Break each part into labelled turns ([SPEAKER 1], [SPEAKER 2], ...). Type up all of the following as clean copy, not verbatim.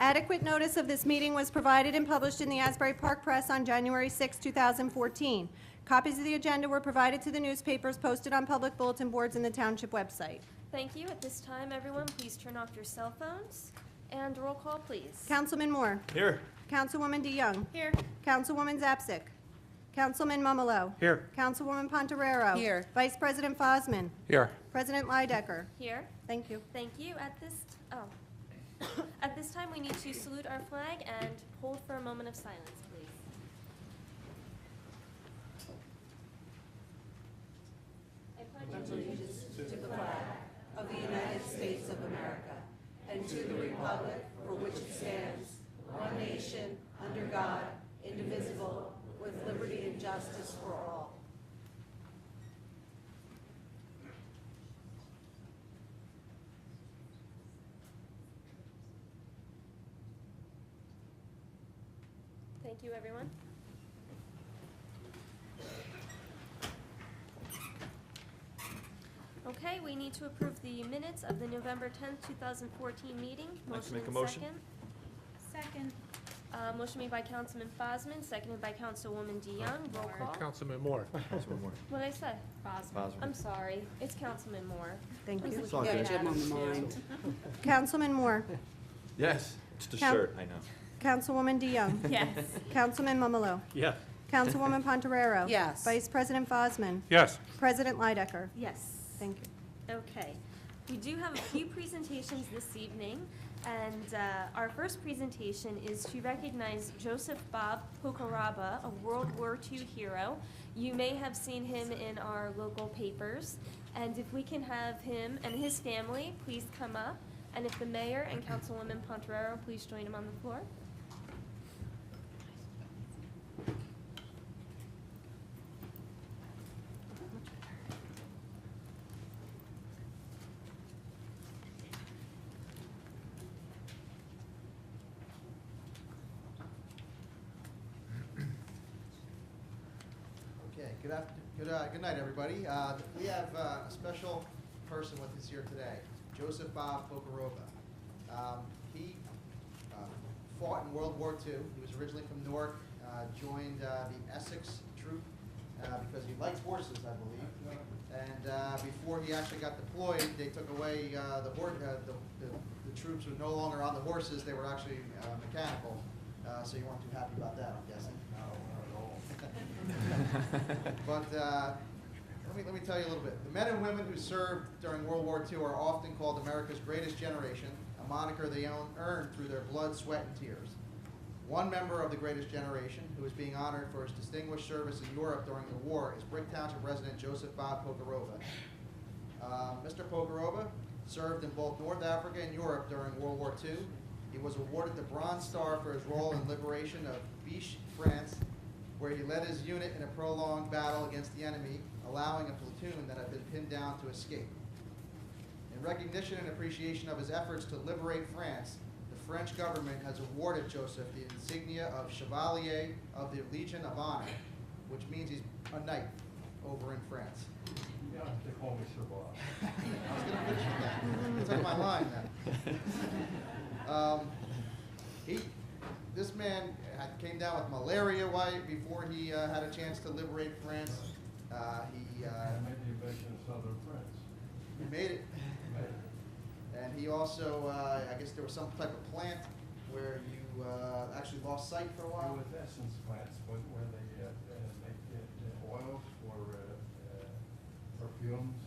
[SPEAKER 1] Adequate notice of this meeting was provided and published in the Asbury Park Press on January 6, 2014. Copies of the agenda were provided to the newspapers posted on public bulletin boards and the township website.
[SPEAKER 2] Thank you. At this time, everyone, please turn off your cell phones. And roll call, please.
[SPEAKER 1] Councilman Moore.
[SPEAKER 3] Here.
[SPEAKER 1] Councilwoman DeYoung.
[SPEAKER 2] Here.
[SPEAKER 1] Councilwoman Zapsik. Councilman Mumolo.
[SPEAKER 3] Here.
[SPEAKER 1] Councilwoman Pontorero.
[SPEAKER 4] Here.
[SPEAKER 1] Vice President Fosman.
[SPEAKER 3] Here.
[SPEAKER 1] President Leidecker.
[SPEAKER 2] Here.
[SPEAKER 1] Thank you.
[SPEAKER 2] Thank you. At this time, we need to salute our flag and hold for a moment of silence, please.
[SPEAKER 4] Of the United States of America, and to the republic for which it stands, one nation, under God, indivisible, with liberty and justice for all.
[SPEAKER 2] Thank you, everyone. Okay, we need to approve the minutes of the November 10th, 2014 meeting.
[SPEAKER 3] I'd like to make a
[SPEAKER 2] and
[SPEAKER 3] motion.
[SPEAKER 2] Second. Motion made by Councilman Fosman, seconded by Councilwoman DeYoung. Roll call.
[SPEAKER 3] Councilman Moore. Councilman Moore.
[SPEAKER 2] What did I say?
[SPEAKER 3] Fosman.
[SPEAKER 2] I'm sorry. It's Councilman Moore.
[SPEAKER 1] Thank you.
[SPEAKER 3] It's all
[SPEAKER 4] Yeah,
[SPEAKER 3] good.
[SPEAKER 4] Jim on the mind.
[SPEAKER 1] Councilman Moore.
[SPEAKER 3] Yes. It's the
[SPEAKER 1] Count-
[SPEAKER 3] shirt, I know.
[SPEAKER 1] Councilwoman DeYoung.
[SPEAKER 2] Yes.
[SPEAKER 1] Councilman Mumolo.
[SPEAKER 3] Yeah.
[SPEAKER 1] Councilwoman Pontorero.
[SPEAKER 4] Yes.
[SPEAKER 1] Vice President Fosman.
[SPEAKER 3] Yes.
[SPEAKER 1] President Leidecker.
[SPEAKER 2] Yes.
[SPEAKER 1] Thank you.
[SPEAKER 2] Okay. We do have a few presentations this evening, and our first presentation is to recognize Joseph Bob Pokoraba, a World War II hero. You may have seen him in our local papers, and if we can have him and his family please come up, and if the mayor and Councilwoman Pontorero please join him on the floor.
[SPEAKER 5] Okay, good night, everybody. We have a special person with us here today, Joseph Bob Pokoraba. He fought in World War II. He was originally from Newark, joined the Essex troop because he likes horses, I believe. And before he actually got deployed, they took away the troops were no longer on the horses. They were actually mechanical. So you weren't too happy about that, I'm guessing. But let me tell you a little bit. The men and women who served during World War II are often called America's greatest generation, a moniker they earned through their blood, sweat, and tears. One member of the greatest generation who is being honored for his distinguished service in Europe during the war is Brick Township resident Joseph Bob Pokoraba. Mr. Pokoraba served in both North Africa and Europe during World War II. He was awarded the Bronze Star for his role in liberation of Vichy, France, where he led his unit in a prolonged battle against the enemy, allowing a platoon that had been pinned down to escape. In recognition and appreciation of his efforts to liberate France, the French government has awarded Joseph the insignia of Chevalier of the Legion of Honor, which means he's a knight over in France.
[SPEAKER 6] Yeah, they call me Sir Bob.
[SPEAKER 5] I was going to finish with that. It's on my line then. This man came down with malaria before he had a chance to liberate France.
[SPEAKER 6] I made the invasion of southern France.
[SPEAKER 5] He made it. And he also, I guess there was some type of plant where you actually lost sight for a
[SPEAKER 6] It
[SPEAKER 5] while.
[SPEAKER 6] was essence plants where they make oils for perfumes.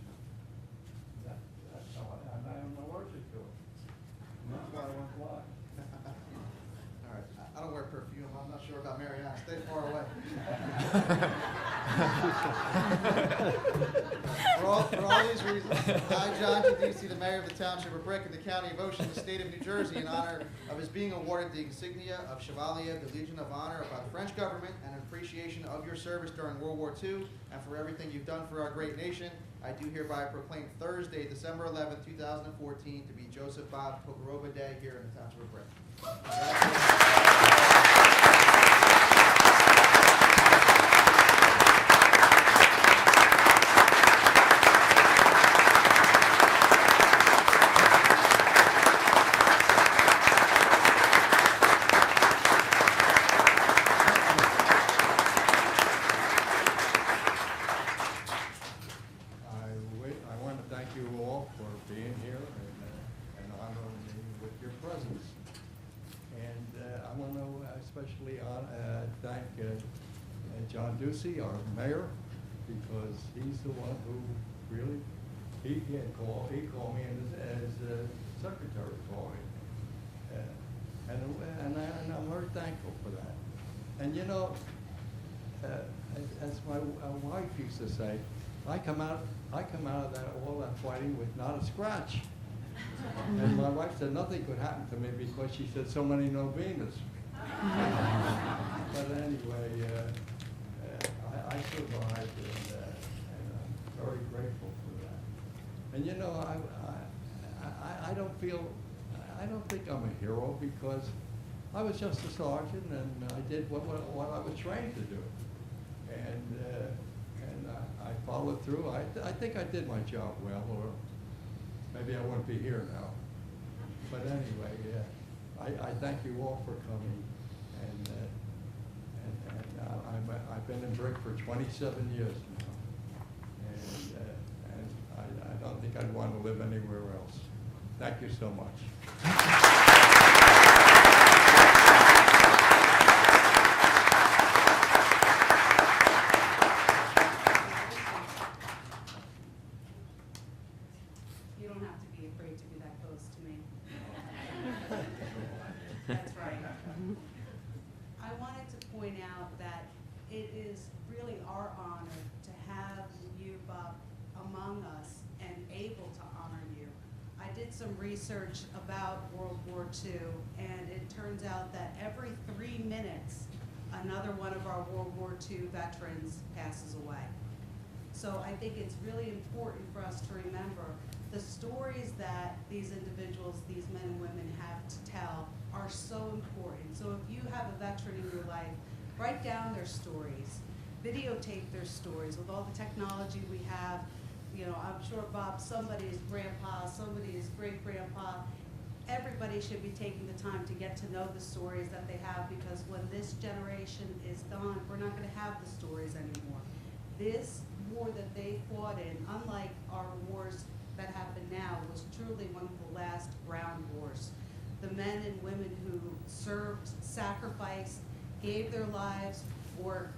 [SPEAKER 6] That's how I am allergic to it. And that's why I went blind.
[SPEAKER 5] All right, I don't wear perfume. I'm not sure about Mariana. Stay far away. For all these reasons, I, John Giudice, the mayor of the Township of Brick in the County of Ocean, the state of New Jersey, in honor of his being awarded the insignia of Chevalier of the Legion of Honor by the French government and in appreciation of your service during World War II and for everything you've done for our great nation, I do hereby proclaim Thursday, December 11th, 2014 to be Joseph Bob Pokoraba Day here in the Township of Brick.
[SPEAKER 6] especially thank John Ducey, our mayor, because he's the one who really, he called me as secretary called me. And I'm very thankful for that. And you know, as my wife used to say, I come out of all that fighting with not a scratch. And my wife said nothing could happen to me because she said so many novenas. But anyway, I survived, and I'm very grateful for that. And you know, I don't think I'm a hero because I was just a sergeant and I did what I was trained to do. And I followed through. I think I did my job well, or maybe I wouldn't be here now. But anyway, I thank you all for coming. And I've been in Brick for 27 years now. And I don't think I'd want to live anywhere else. Thank you so much.
[SPEAKER 4] You don't have to be afraid to be that close to me. That's right. I wanted to point out that it is really our honor to have you, Bob, among us and able to honor you. I did some research about World War II, and it turns out that every 3 minutes, another one of our World War II veterans passes away. So I think it's really important for us to remember the stories that these individuals, these men and women have to tell are so important. So if you have a veteran in your life, write down their stories, videotape their stories. With all the technology we have, you know, I'm sure, Bob, somebody's grandpa, somebody's great-grandpa. Everybody should be taking the time to get to know the stories that they have, because when this generation is gone, we're not going to have the stories anymore. This war that they fought in, unlike our wars that happen now, was truly one of the last ground wars. The men and women who served, sacrificed, gave their lives, or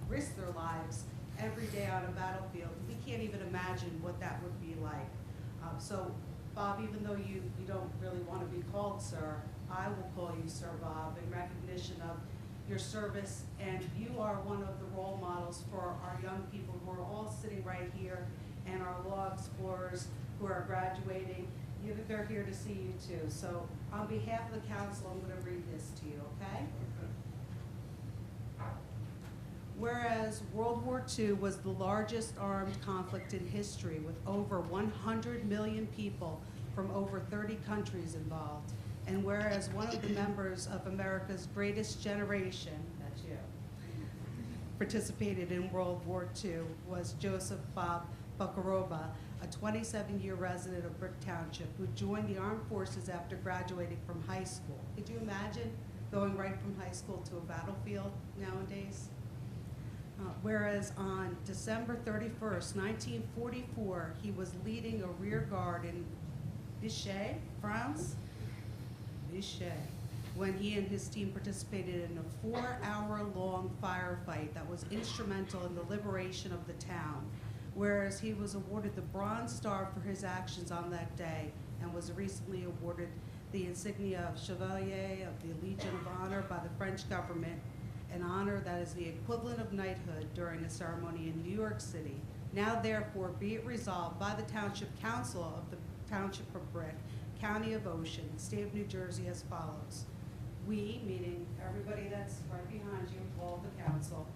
[SPEAKER 4] risked their lives every day on a battlefield. We can't even imagine what that would be like. So, Bob, even though you don't really want to be called sir, I will call you Sir Bob in recognition of your service, and you are one of the role models for our young people who are all sitting right here, and our law explorers who are graduating. They're here to see you too. So on behalf of the council, I'm going to read this to you, okay? Whereas World War II was the largest armed conflict in history, with over 100 million people from over 30 countries involved, and whereas one of the members of America's greatest generation, that's you, participated in World War II was Joseph Bob Puckaroba, a 27-year resident of Brick Township who joined the armed forces after graduating from high school. Could you imagine going right from high school to a battlefield nowadays? Whereas on December 31st, 1944, he was leading a rear guard in Vichy, France, when he and his team participated in a 4-hour-long firefight that was instrumental in the liberation of the town. Whereas he was awarded the Bronze Star for his actions on that day, and was recently awarded the insignia of Chevalier of the Legion of Honor by the French government, an honor that is the equivalent of knighthood during a ceremony in New York City. Now therefore be it resolved by the Township Council of the Township of Brick, County of Ocean, State of New Jersey as follows. We, meaning everybody that's right behind you, all of the council,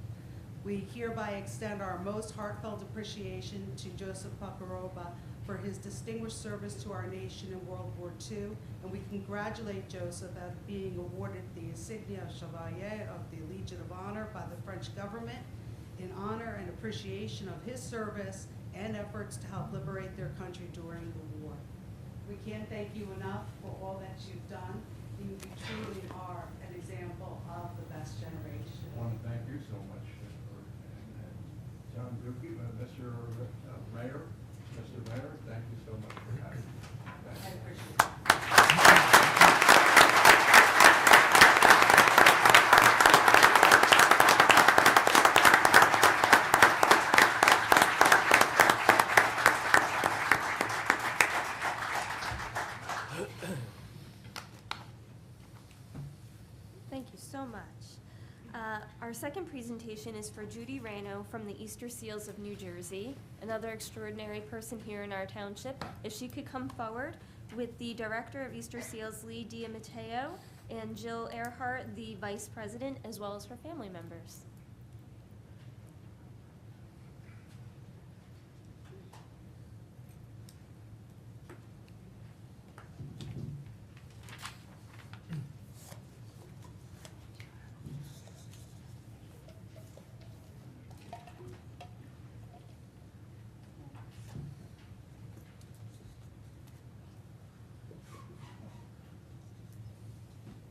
[SPEAKER 4] we hereby extend our most heartfelt appreciation to Joseph Puckaroba for his distinguished service to our nation in World War II, and we congratulate Joseph on being awarded the insignia of Chevalier of the Legion of Honor by the French government in honor and appreciation of his service and efforts to help liberate their country during the war. We can't thank you enough for all that you've done. You truly are an example of the best generation.
[SPEAKER 6] I want to thank you so much. John Ducey, Mr. Mayor, thank you so much for having me.
[SPEAKER 4] I appreciate it.
[SPEAKER 2] so much. Our second presentation is for Judy Rano from the Easter Seals of New Jersey, another extraordinary person here in our township. If she could come forward with the Director of Easter Seals, Lee Diamateo, and Jill Earhart, the Vice President, as well as her family members.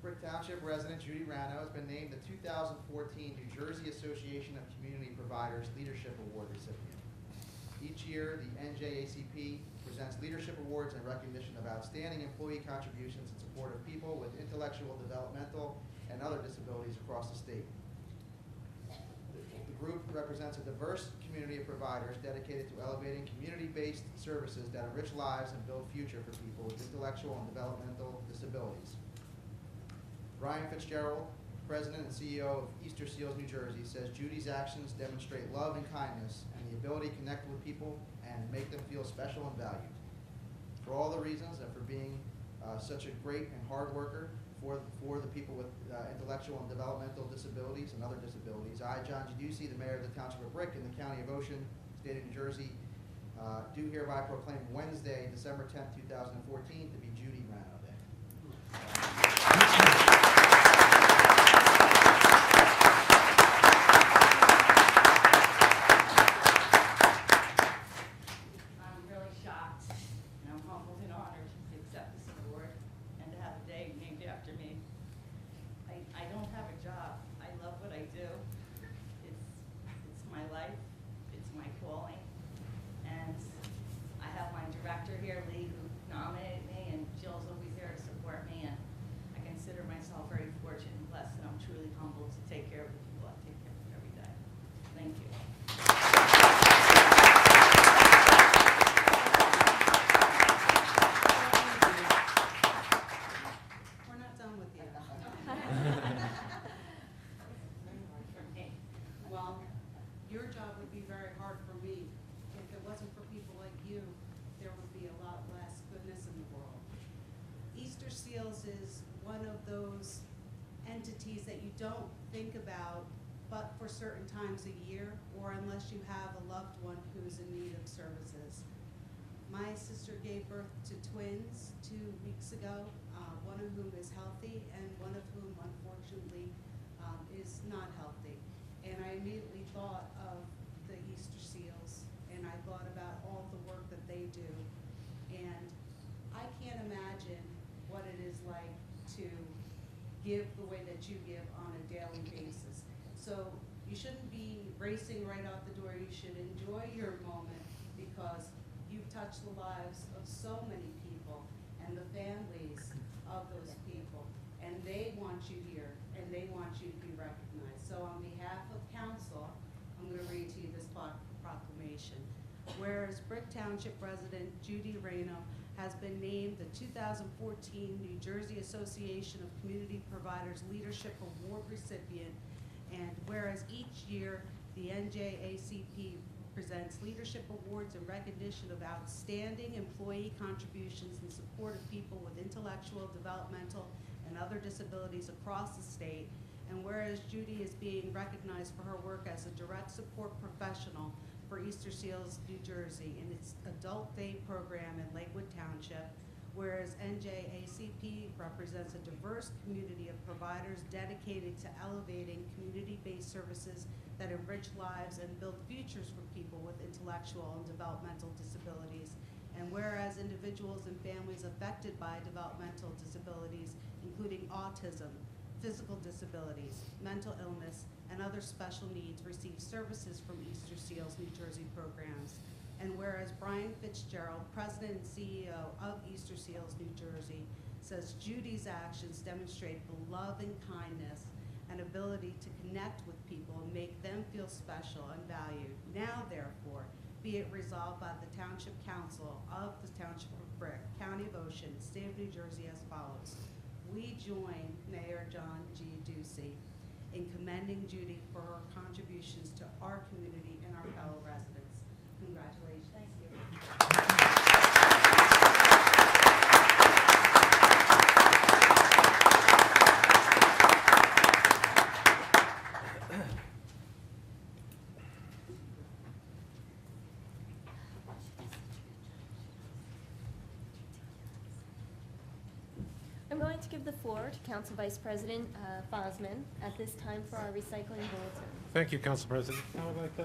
[SPEAKER 5] Brick Township resident Judy Rano has been named the 2014 New Jersey Association of Community Providers Leadership Award recipient. Each year, the NJACP presents leadership awards in recognition of outstanding employee contributions in support of people with intellectual, developmental, and other disabilities across the state. The group represents a diverse community of providers dedicated to elevating community-based services that enrich lives and build future for people with intellectual and developmental disabilities. Brian Fitzgerald, President and CEO of Easter Seals New Jersey, says Judy's actions demonstrate love and kindness and the ability to connect with people and make them feel special and valued. For all the reasons and for being such a great and hard worker for the people with intellectual and developmental disabilities and other disabilities, I, John Giudice, the Mayor of the Township of Brick in the County of Ocean, State of New Jersey, do hereby proclaim Wednesday, December 10th, 2014 to be Judy Rano Day.
[SPEAKER 7] Here, Lee, who nominated me, and Jill's always there to support me, and I consider myself very fortunate and blessed, and I'm truly humbled to take care of the people I take care of every day. Thank you.
[SPEAKER 4] We're not done with you. Well, your job would be very hard for me. If it wasn't for people like you, there would be a lot less goodness in the world. Easter Seals is one of those entities that you don't think about but for certain times a year or unless you have a loved one who's in need of services. My sister gave birth to twins 2 weeks ago, one of whom is healthy and one of whom unfortunately is not healthy. And I immediately thought of the Easter Seals, and I thought about all the work that they do. And I can't imagine what it is like to give the way that you give on a daily basis. So you shouldn't be racing right out the door. You should enjoy your moment because you've touched the lives of so many people and the families of those people. And they want you here, and they want you to be recognized. So on behalf of council, I'm going to read to you this proclamation. Whereas Brick Township resident Judy Rano has been named the 2014 New Jersey Association of Community Providers Leadership Award recipient, and whereas each year the NJACP presents leadership awards in recognition of outstanding employee contributions in support of people with intellectual, developmental, and other disabilities across the state, and whereas Judy is being recognized for her work as a direct support professional for Easter Seals New Jersey in its Adult Day program in Lakewood Township, whereas NJACP represents a diverse community of providers dedicated to elevating community-based services that enrich lives and build futures for people with intellectual and developmental disabilities, and whereas individuals and families affected by developmental disabilities, including autism, physical disabilities, mental illness, and other special needs receive services from Easter Seals New Jersey programs. And whereas Brian Fitzgerald, President and CEO of Easter Seals New Jersey, says Judy's actions demonstrate the love and kindness and ability to connect with people and make them feel special and valued. Now, therefore, be it resolved by the Township Council of the Township of Brick, County of Ocean, State of New Jersey as follows. We, join Mayor John G. Ducey in commending Judy for her contributions to our community and our fellow residents. Congratulations.
[SPEAKER 7] Thank you.
[SPEAKER 2] I'm going to give the floor to Council Vice President Fosman at this time for our recycling bulletin.
[SPEAKER 8] Thank you, Council President. I would like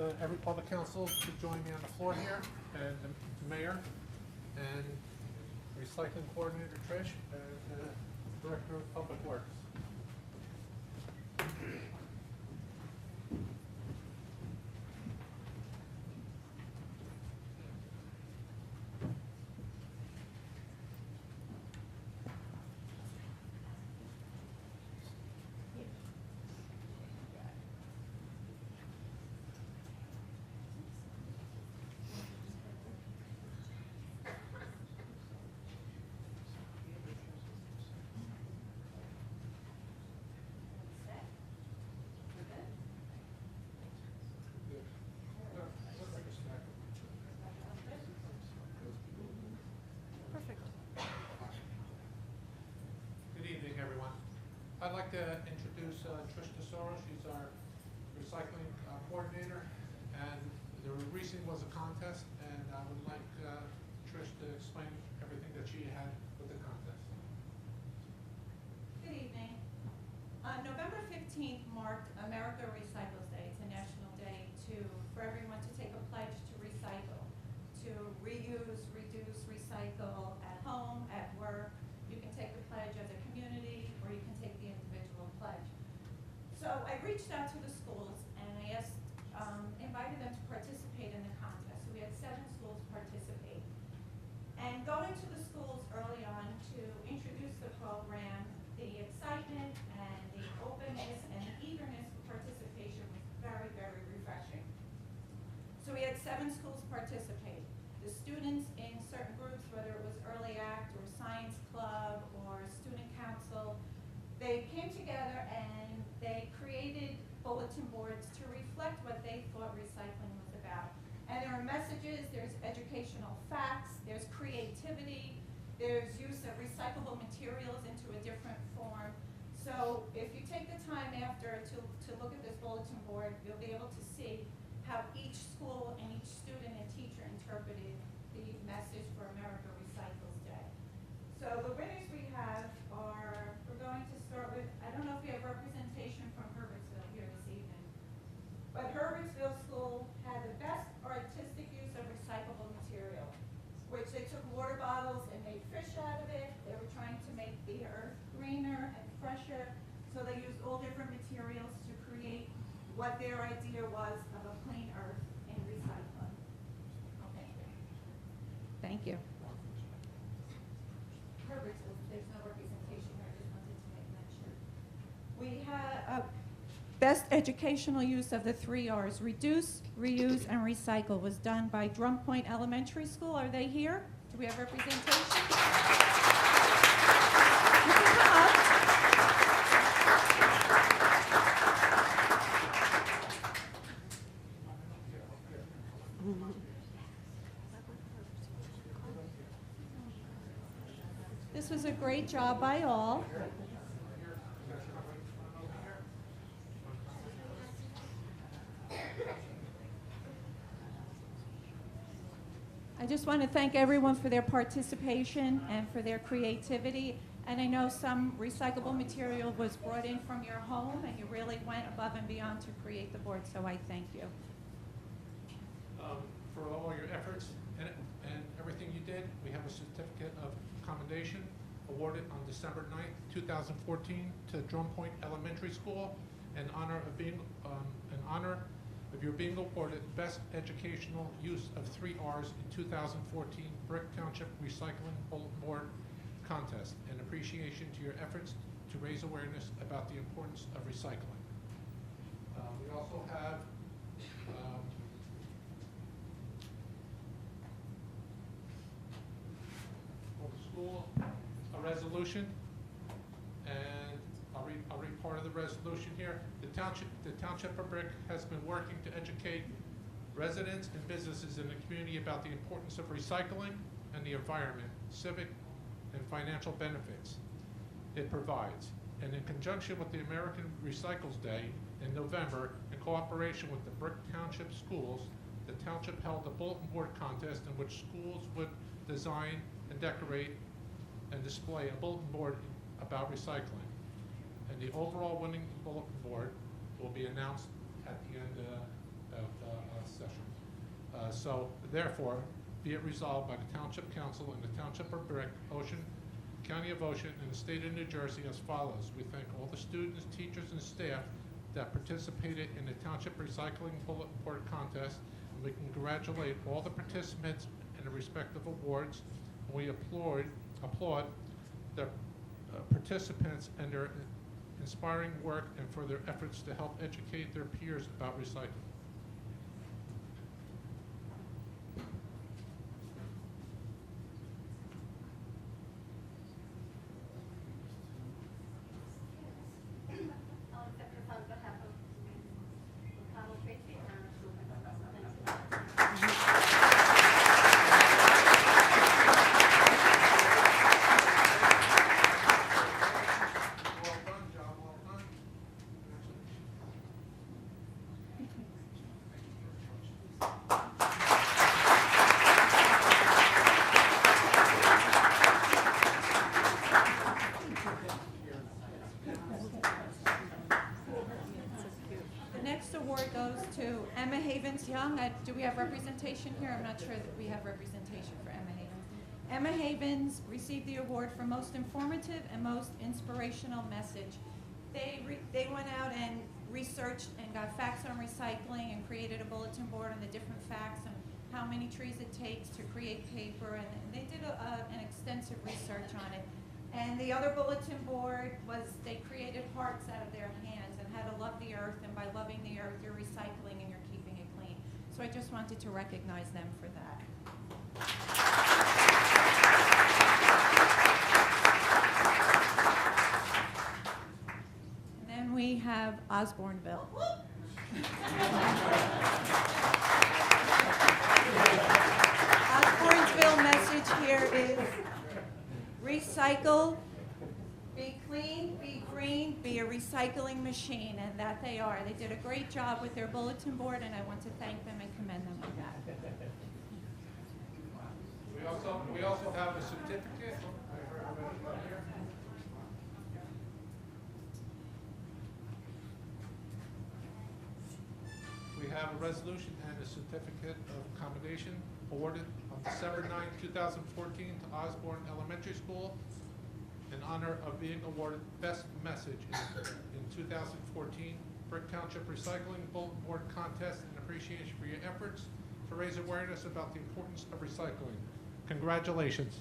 [SPEAKER 8] all the council to join me on the floor here, and the mayor, and recycling coordinator Trish, and Director of Public Works.
[SPEAKER 1] Perfect.
[SPEAKER 8] Good evening, everyone. I'd like to introduce Trish Tesoro. She's our recycling coordinator, and there recently was a contest, and I would like Trish to explain everything that she had with the contest.
[SPEAKER 9] Good evening. November 15th marked America Recycles Day. It's a national day for everyone to take a pledge to recycle, to reuse, reduce, recycle at home, at work. You can take the pledge as a community, or you can take the individual pledge. So I reached out to the schools and I invited them to participate in the contest. So we had 7 schools participate. And going to the schools early on to introduce the program, the excitement and the openness and the eagerness for participation was very, very refreshing. So we had 7 schools participate. The students in certain groups, whether it was Early Act or Science Club or Student Council, they came together and they created bulletin boards to reflect what they thought recycling was about. And there are messages, there's educational facts, there's creativity, there's use of recyclable materials into a different form. So if you take the time after to look at this bulletin board, you'll be able to see how each school and each student and teacher interpreted the message for America Recycles Day. So the winners we have are, we're going to start with, I don't know if we have representation from Herbertsville here this evening, but Herbertsville School had the best artistic use of recyclable material, which they took water bottles and made fish out of it. They were trying to make the earth greener and fresher, so they used all different materials to create what their idea was of a clean earth in recycling. Okay. Thank you. Herbertsville, there's no representation here, I just wanted to make that sure. We had best educational use of the 3 R's, reduce, reuse, and recycle, was done by Drum Point Elementary School. Are they here? Do we have representation? You can come up. This was a great job by all. I just want to thank everyone for their participation and for their creativity. And I know some recyclable material was brought in from your home, and you really went above and beyond to create the board, so I thank you.
[SPEAKER 8] For all your efforts and everything you did, we have a certificate of commendation awarded on December 9th, 2014 to Drum Point Elementary School in honor of your being awarded Best Educational Use of 3 R's in 2014 Brick Township Recycling Bulletin Board Contest, and appreciation to your efforts to raise awareness about the importance of recycling. We also have for the school a resolution, and the resolution here. The Township of Brick has been working to educate residents and businesses in the community about the importance of recycling and the environment, civic and financial benefits it provides. And in conjunction with the American Recycles Day in November, in cooperation with the Brick Township Schools, the township held a bulletin board contest in which schools would design and decorate and display a bulletin board about recycling. And the overall winning bulletin board will be announced at the end of the session. So therefore, be it resolved by the Township Council and the Township of Brick, County of Ocean, and the State of New Jersey as follows. We thank all the students, teachers, and staff that participated in the Township Recycling Bulletin Board Contest. And we congratulate all the participants in the respective awards. And we applaud the participants and their inspiring work and for their efforts to help educate their peers about recycling.
[SPEAKER 10] I'll accept this on behalf of O'Connell Tracy and Ernest Rubin.
[SPEAKER 8] Well done, John, well done.
[SPEAKER 9] The next award goes to Emma Havens Young. Do we have representation here? I'm not sure that we have representation for Emma Havens. Emma Havens received the award for most informative and most inspirational message. They went out and researched and got facts on recycling and created a bulletin board on the different facts and how many trees it takes to create paper, and they did an extensive research on it. And the other bulletin board was, they created hearts out of their hands and how to love the earth, and by loving the earth, you're recycling and you're keeping it clean. So I just wanted to recognize them for that. And then we have Osborneville. Osborneville message here is recycle, be clean, be green, be a recycling machine, and that they are. They did a great job with their bulletin board, and I want to thank them and commend them for that.
[SPEAKER 8] We also have a certificate. We have a resolution and a certificate of accommodation awarded on December 9, 2014 to Osborne Elementary School in honor of being awarded Best Message in 2014 Brick Township Recycling Bulletin Board Contest in appreciation for your efforts to raise awareness about the importance of recycling. Congratulations.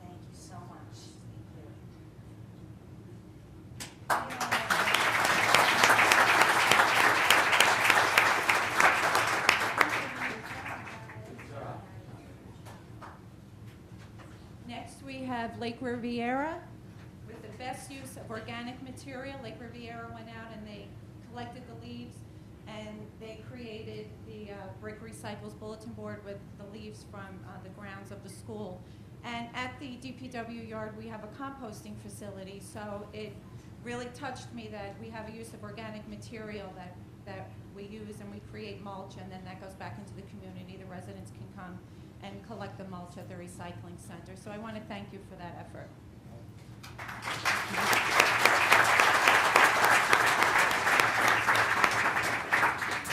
[SPEAKER 10] Thank you so much.
[SPEAKER 9] Next, we have Lake Riviera with the best use of organic material. Lake Riviera went out and they collected the leaves and they created the Brick Recycles bulletin board with the leaves from the grounds of the school. And at the DPW yard, we have a composting facility, so it really touched me that we have a use of organic material that we use, and we create mulch, and then that goes back into the community. The residents can come and collect the mulch at the recycling center. So I want to thank you for that effort.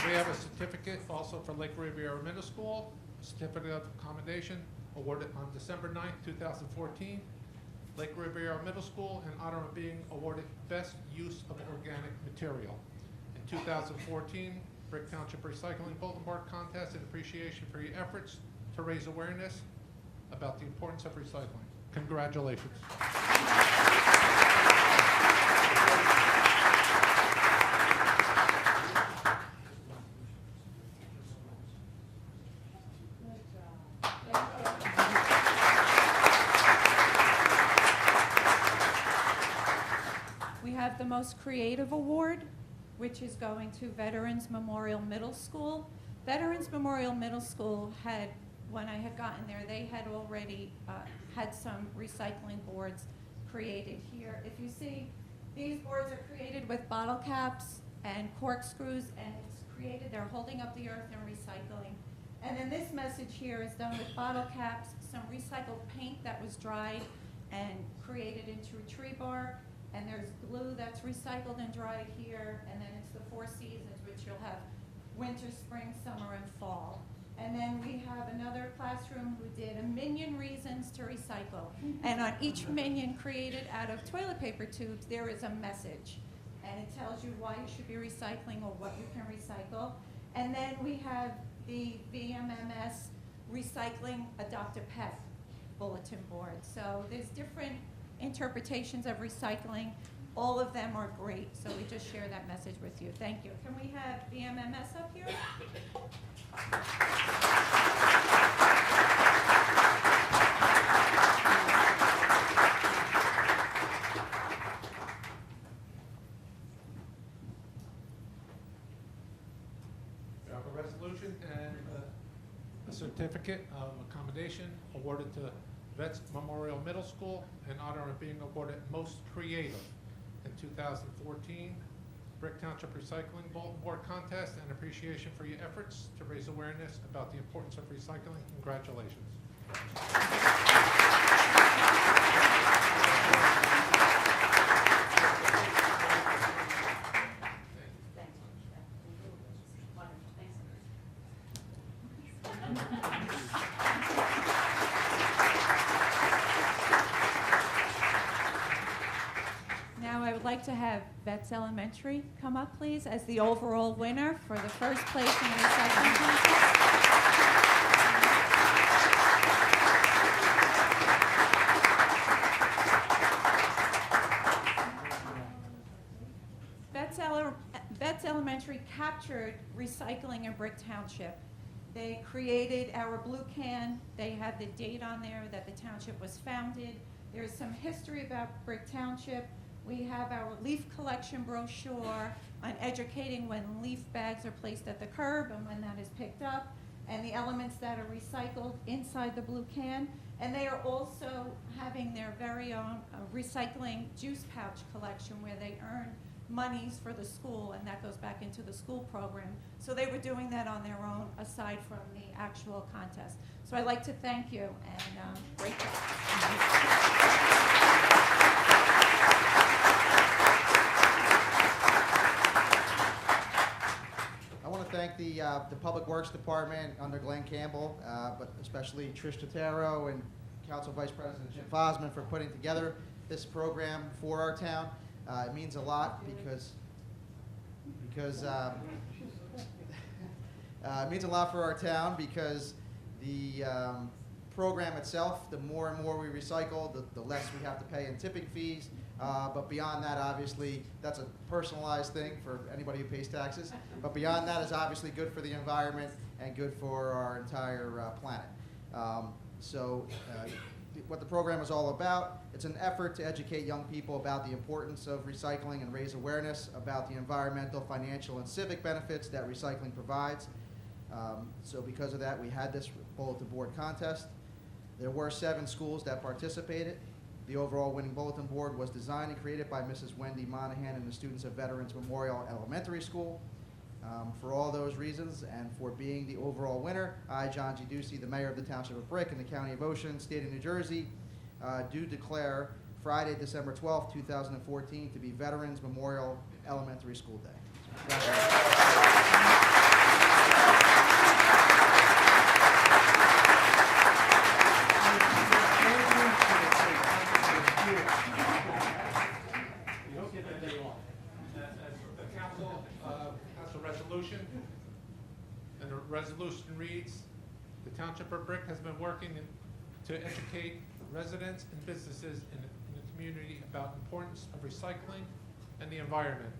[SPEAKER 8] We have a certificate also for Lake Riviera Middle School, certificate of accommodation awarded on December 9, 2014. Lake Riviera Middle School in honor of being awarded Best Use of Organic Material. In 2014, Brick Township Recycling Bulletin Board Contest in appreciation for your efforts to raise awareness about the importance of recycling. Congratulations.
[SPEAKER 9] Most Creative Award, which is going to Veterans Memorial Middle School. Veterans Memorial Middle School had, when I had gotten there, they had already had some recycling boards created here. If you see, these boards are created with bottle caps and corkscrews, and it's created, they're holding up the earth and recycling. And then this message here is done with bottle caps, some recycled paint that was dried and created into a tree bark, and there's glue that's recycled and dried here, and then it's the 4 seasons, which you'll have winter, spring, summer, and fall. And then we have another classroom who did a million reasons to recycle. And on each minion created out of toilet paper tubes, there is a message. And it tells you why you should be recycling or what you can recycle. And then we have the VMMS Recycling Adopt a Pet bulletin board. So there's different interpretations of recycling. All of them are great, so we just share that message with you. Thank you. Can we have VMMS up here?
[SPEAKER 8] We have a resolution and a certificate of accommodation awarded to Vets Memorial Middle School in honor of being awarded Most Creative in 2014 Brick Township Recycling Bulletin Board Contest, and appreciation for your efforts to raise awareness about the importance of recycling. Congratulations.
[SPEAKER 9] Now I would like to have Vets Elementary come up, please, as the overall winner for the first place in the recycling contest. Vets Elementary captured recycling in Brick Township. They created our blue can. They have the date on there that the township was founded. There's some history about Brick Township. We have our leaf collection brochure on educating when leaf bags are placed at the curb and when that is picked up, and the elements that are recycled inside the blue can. And they are also having their very own recycling juice pouch collection where they earn monies for the school, and that goes back into the school program. So they were doing that on their own aside from the actual contest. So I'd like to thank you, and great job.
[SPEAKER 5] I want to thank the Public Works Department under Glenn Campbell, but especially Trish Totaro and Council Vice President Jim Fosman for putting together this program for our town. It means a lot because it means a lot for our town because the program itself, the more and more we recycle, the less we have to pay in tipping fees. But beyond that, obviously, that's a personalized thing for anybody who pays taxes. But beyond that is obviously good for the environment and good for our entire planet. What the program is all about, it's an effort to educate young people about the importance of recycling and raise awareness about the environmental, financial, and civic benefits that recycling provides. So because of that, we had this bulletin board contest. There were 7 schools that participated. The overall winning bulletin board was designed and created by Mrs. Wendy Monahan and the students of Veterans Memorial Elementary School. For all those reasons and for being the overall winner, I, John G. Ducey, the mayor of the Township of Brick and the County of Ocean, State of New Jersey, do declare Friday, December 12th, 2014 to be Veterans Memorial Elementary School Day.
[SPEAKER 8] The council has a resolution, and the resolution reads, the Township of Brick has been working to educate residents and businesses in the community about the importance of recycling and the environment,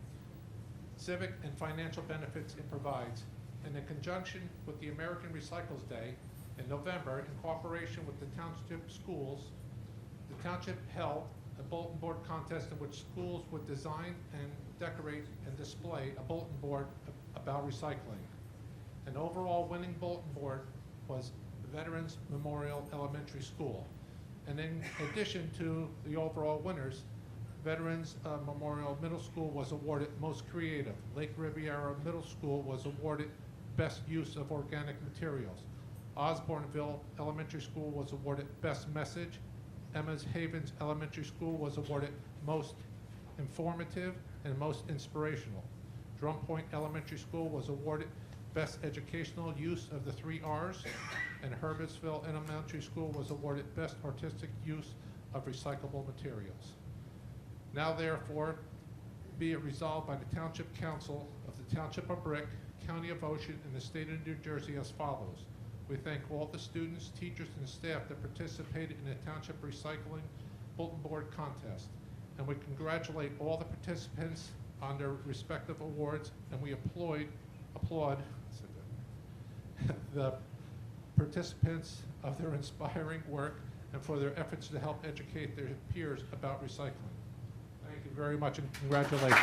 [SPEAKER 8] civic and financial benefits it provides. And in conjunction with the American Recycles Day in November, in cooperation with the Township Schools, the Township held a bulletin board contest in which schools would design and decorate and display a bulletin board about recycling. An overall winning bulletin board was Veterans Memorial Elementary School. And in addition to the overall winners, Veterans Memorial Middle School was awarded Most Creative. Lake Riviera Middle School was awarded Best Use of Organic Materials. Osborneville Elementary School was awarded Best Message. Emma's Havens Elementary School was awarded Most Informative and Most Inspirational. Drum Point Elementary School was awarded Best Educational Use of the 3 R's, and Herbertsville Elementary School was awarded Best Artistic Use of Recyclable Materials. Now therefore, be it resolved by the Township Council of the Township of Brick, County of Ocean, and the State of New Jersey as follows. We thank all the students, teachers, and staff that participated in the Township Recycling Bulletin Board Contest. And we congratulate all the participants on their respective awards, and we applaud the participants of their inspiring work and for their efforts to help educate their peers about recycling. Thank you very much and congratulations.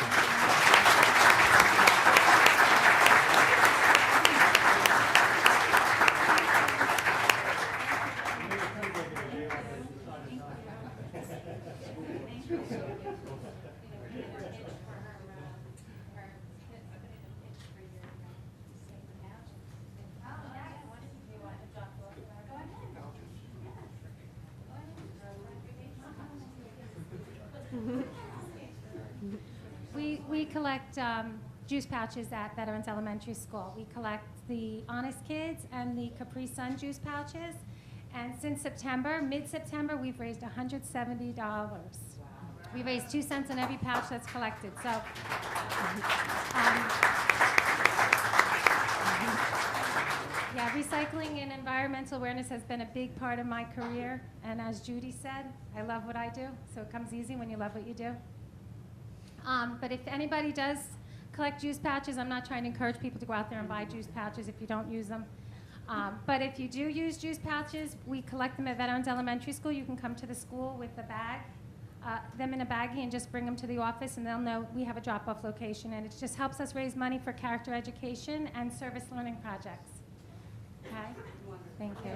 [SPEAKER 11] We collect juice pouches at Veterans Elementary School. We collect the Honest Kids and the Capri Sun juice pouches. And since September, mid-September, we've raised $170. We raised 2 cents on every pouch that's collected. So, yeah, recycling and environmental awareness has been a big part of my career. And as Judy said, I love what I do. So it comes easy when you love what you do. But if anybody does collect juice pouches, I'm not trying to encourage people to go out there and buy juice pouches if you don't use them. But if you do use juice pouches, we collect them at Veterans Elementary School. You can come to the school with a bag, them in a baggie, and just bring them to the office, and they'll know we have a drop-off location. And it just helps us raise money for character education and service learning projects. Okay? Thank you.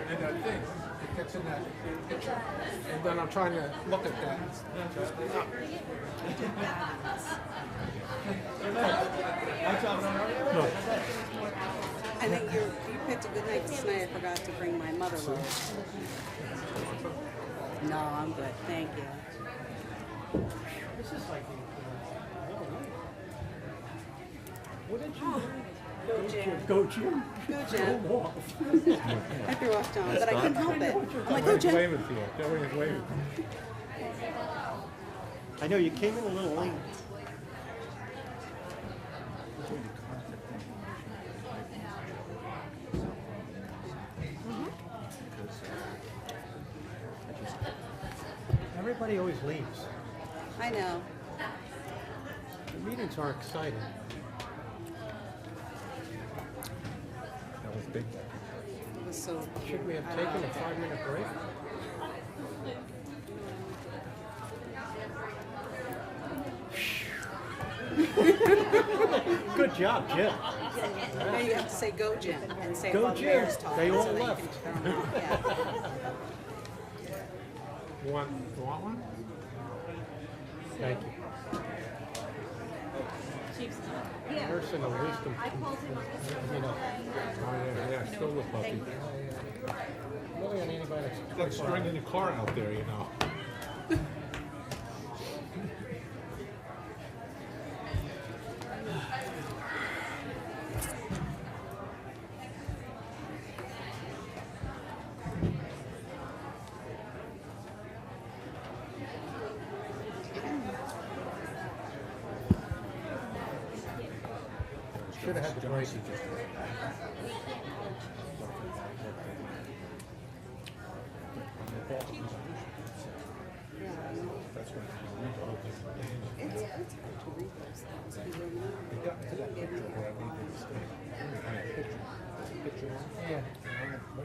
[SPEAKER 8] And that thing, it gets in that picture, and then I'm trying to look at that.
[SPEAKER 4] I think you picked a good night tonight. I forgot to bring my mother along. No, I'm good. Thank you.
[SPEAKER 6] What did you do?
[SPEAKER 4] Go, Jim.
[SPEAKER 6] Go, Jim.
[SPEAKER 4] Go, Jim.
[SPEAKER 6] Go off.
[SPEAKER 4] I threw off John, but I couldn't help it. I'm like, go, Jim.
[SPEAKER 8] Waving to you. They're waving.
[SPEAKER 12] I know you came in a little late. Everybody always leaves.
[SPEAKER 4] I know.
[SPEAKER 12] The meetings are exciting.
[SPEAKER 3] That was big.
[SPEAKER 4] It was so.
[SPEAKER 12] Should we have taken a 5-minute break? Good job, Jim.
[SPEAKER 4] Now you have to say go, Jim, and say
[SPEAKER 12] Go,
[SPEAKER 4] while the
[SPEAKER 12] Jim.
[SPEAKER 4] mayor's talking.
[SPEAKER 12] They all
[SPEAKER 4] so that you
[SPEAKER 12] left.
[SPEAKER 4] can turn them off. Yeah.
[SPEAKER 8] You want one?
[SPEAKER 12] Thank you. Nursing a wisdom.
[SPEAKER 1] I called him on
[SPEAKER 12] You know,
[SPEAKER 8] Oh, yeah, still the puppy.
[SPEAKER 12] really on anybody
[SPEAKER 8] That
[SPEAKER 12] that's
[SPEAKER 8] string in the car out there, you know.
[SPEAKER 12] should have had the braces. Yeah. We're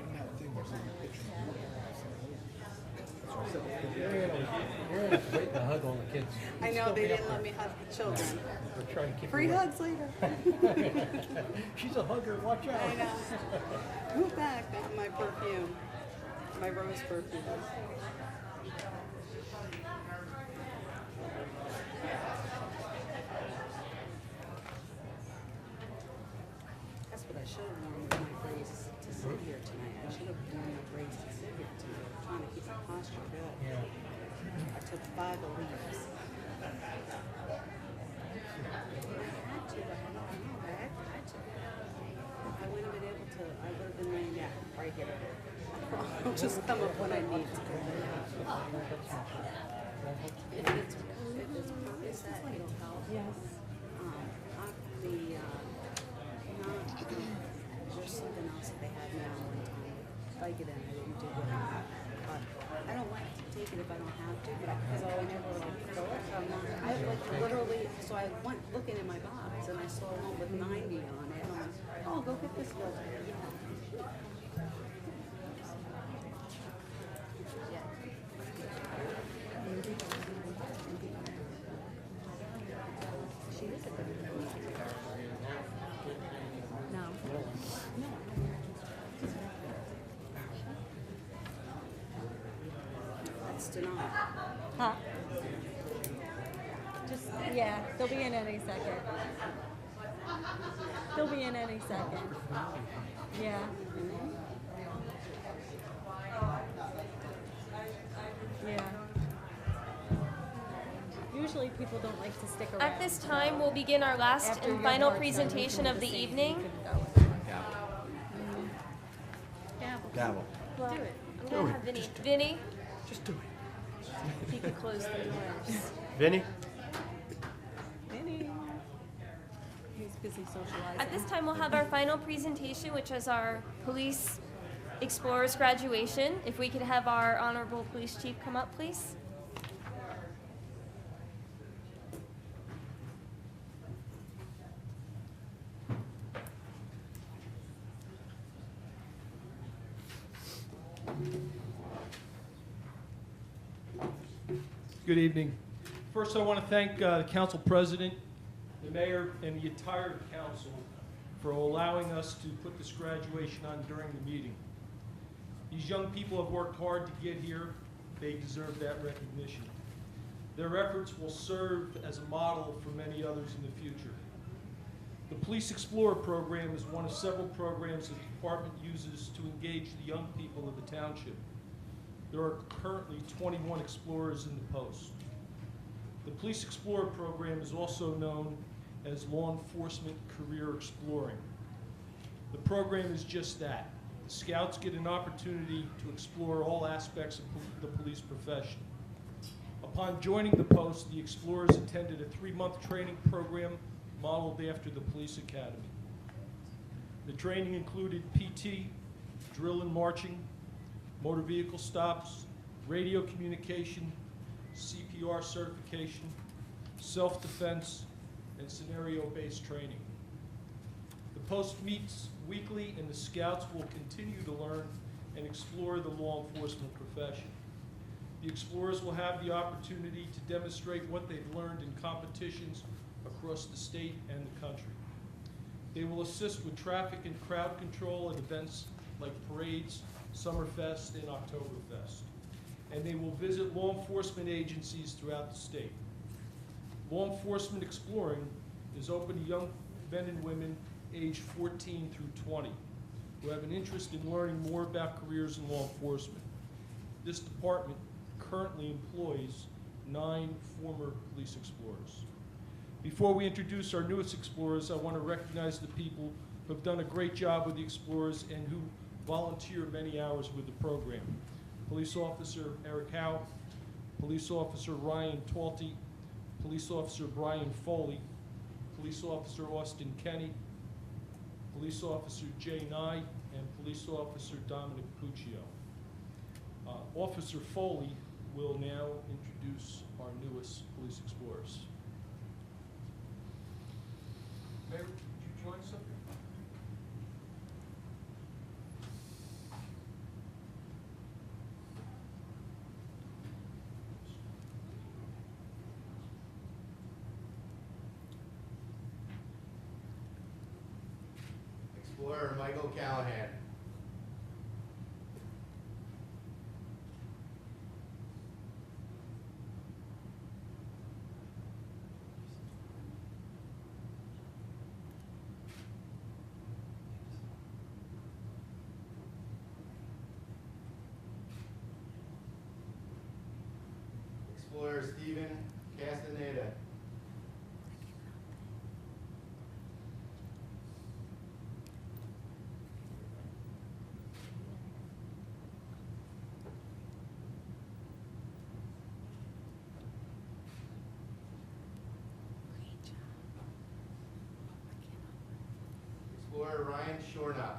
[SPEAKER 12] gonna have to wait to hug all the kids.
[SPEAKER 4] I know, they didn't let me hug the children.
[SPEAKER 12] We're trying to keep
[SPEAKER 4] Free
[SPEAKER 12] her away.
[SPEAKER 4] hugs later.
[SPEAKER 12] She's a hugger, watch out.
[SPEAKER 4] I know. Move back, that's my perfume, my rose perfume. That's what I should have worn with my braces to sit here tonight. I should have worn my braces to sit here tonight. I'm trying to keep my posture good.
[SPEAKER 12] Yeah.
[SPEAKER 4] I took 5 leaves. I had to, but I don't know. I had to. I wouldn't have been able to. I would have been laying down right here. I'll just come up when I need to. If it's purpose that it'll help. Yes. There's something else that they had me on one time. Vicodin, I didn't do good on that. But I don't like to take it if I don't have to, because I never like feel it. I'm not, I like literally, so I went looking in my box and I saw one with 90 on it. And I'm like, oh, go get this one. She is a good one. No. That's denied.
[SPEAKER 1] Huh? Just, yeah, they'll be in any second. They'll be in any second. Yeah. Yeah. Usually people don't like to stick around.
[SPEAKER 2] At this time, we'll begin our last
[SPEAKER 1] After
[SPEAKER 2] and
[SPEAKER 1] your
[SPEAKER 2] final
[SPEAKER 1] board's done,
[SPEAKER 2] presentation
[SPEAKER 1] you
[SPEAKER 2] of the
[SPEAKER 1] can
[SPEAKER 2] evening.
[SPEAKER 1] you can go.
[SPEAKER 12] Gavel.
[SPEAKER 2] Well,
[SPEAKER 1] Do it.
[SPEAKER 2] I'm gonna have Vinny. Vinny,
[SPEAKER 12] Just do it.
[SPEAKER 2] if you could close the doors.
[SPEAKER 12] Vinny?
[SPEAKER 1] Vinny. He's busy socializing.
[SPEAKER 2] At this time, we'll have our final presentation, which is our Police Explorers graduation. If we could have our Honorable Police Chief come up, please.
[SPEAKER 13] Good evening. First, I want to thank the council president, the mayor, and the entire council for allowing us to put this graduation on during the meeting. These young people have worked hard to get here. They deserve that recognition. Their efforts will serve as a model for many others in the future. The Police Explorer program is one of several programs that the department uses to engage the young people of the township. There are currently 21 explorers in the post. The Police Explorer program is also known as Law Enforcement Career Exploring. The program is just that. The scouts get an opportunity to explore all aspects of the police profession. Upon joining the post, the explorers attended a 3-month training program modeled after the police academy. The training included PT, drill and marching, motor vehicle stops, radio communication, CPR certification, self-defense, and scenario-based training. The post meets weekly, and the scouts will continue to learn and explore the law enforcement profession. The explorers will have the opportunity to demonstrate what they've learned in competitions across the state and the country. They will assist with traffic and crowd control at events like parades, Summerfest, and Oktoberfest. And they will visit law enforcement agencies throughout the state. Law enforcement exploring is open to young men and women aged 14 through 20 who have an interest in learning more about careers in law enforcement. This department currently employs 9 former police explorers. Before we introduce our newest explorers, I want to recognize the people who have done a great job with the explorers and who volunteer many hours with the program. Police Officer Eric Howe, Police Officer Ryan Talty, Police Officer Brian Foley, Police Officer Austin Kenny, Police Officer Jay Nye, and Police Officer Dominic Puccio. Officer Foley will now introduce our newest police explorers. Mayor, would you join us up here?
[SPEAKER 14] Explorer Michael Callahan. Explorer Stephen Castaneda. Explorer Ryan Shornock.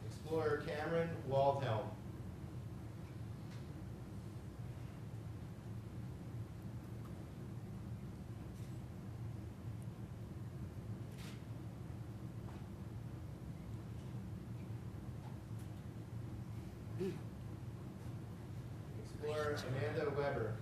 [SPEAKER 14] Explorer Cameron Waldhelm. Explorer Amanda Weber.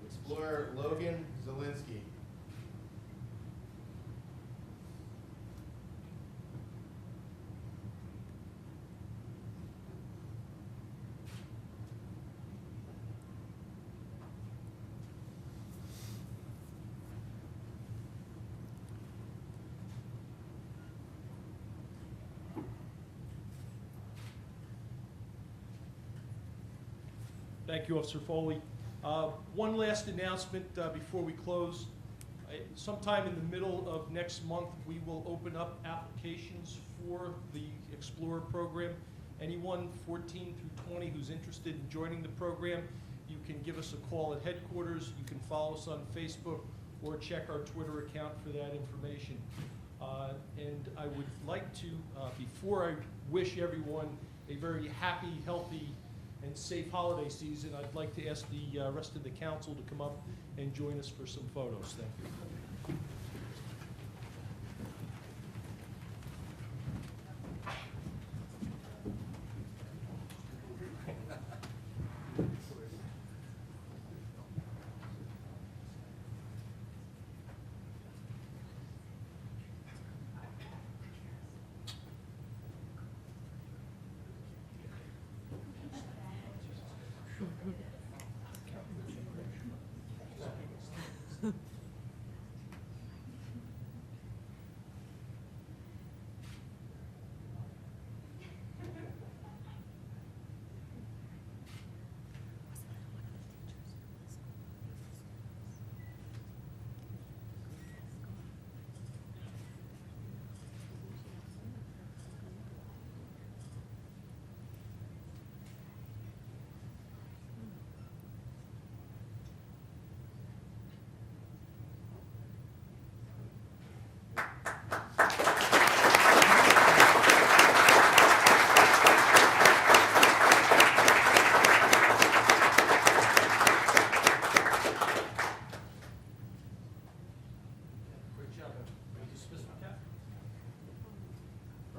[SPEAKER 14] Explorer Logan Zielinski.
[SPEAKER 13] Thank you, Officer Foley. One last announcement before we close. Sometime in the middle of next month, we will open up applications for the Explorer program. Anyone 14 through 20 who's interested in joining the program, you can give us a call at headquarters, you can follow us on Facebook, or check our Twitter account for that information. And I would like to, before I wish everyone a very happy, healthy, and safe holiday season, I'd like to ask the rest of the council to come up and join us for some photos. Thank you.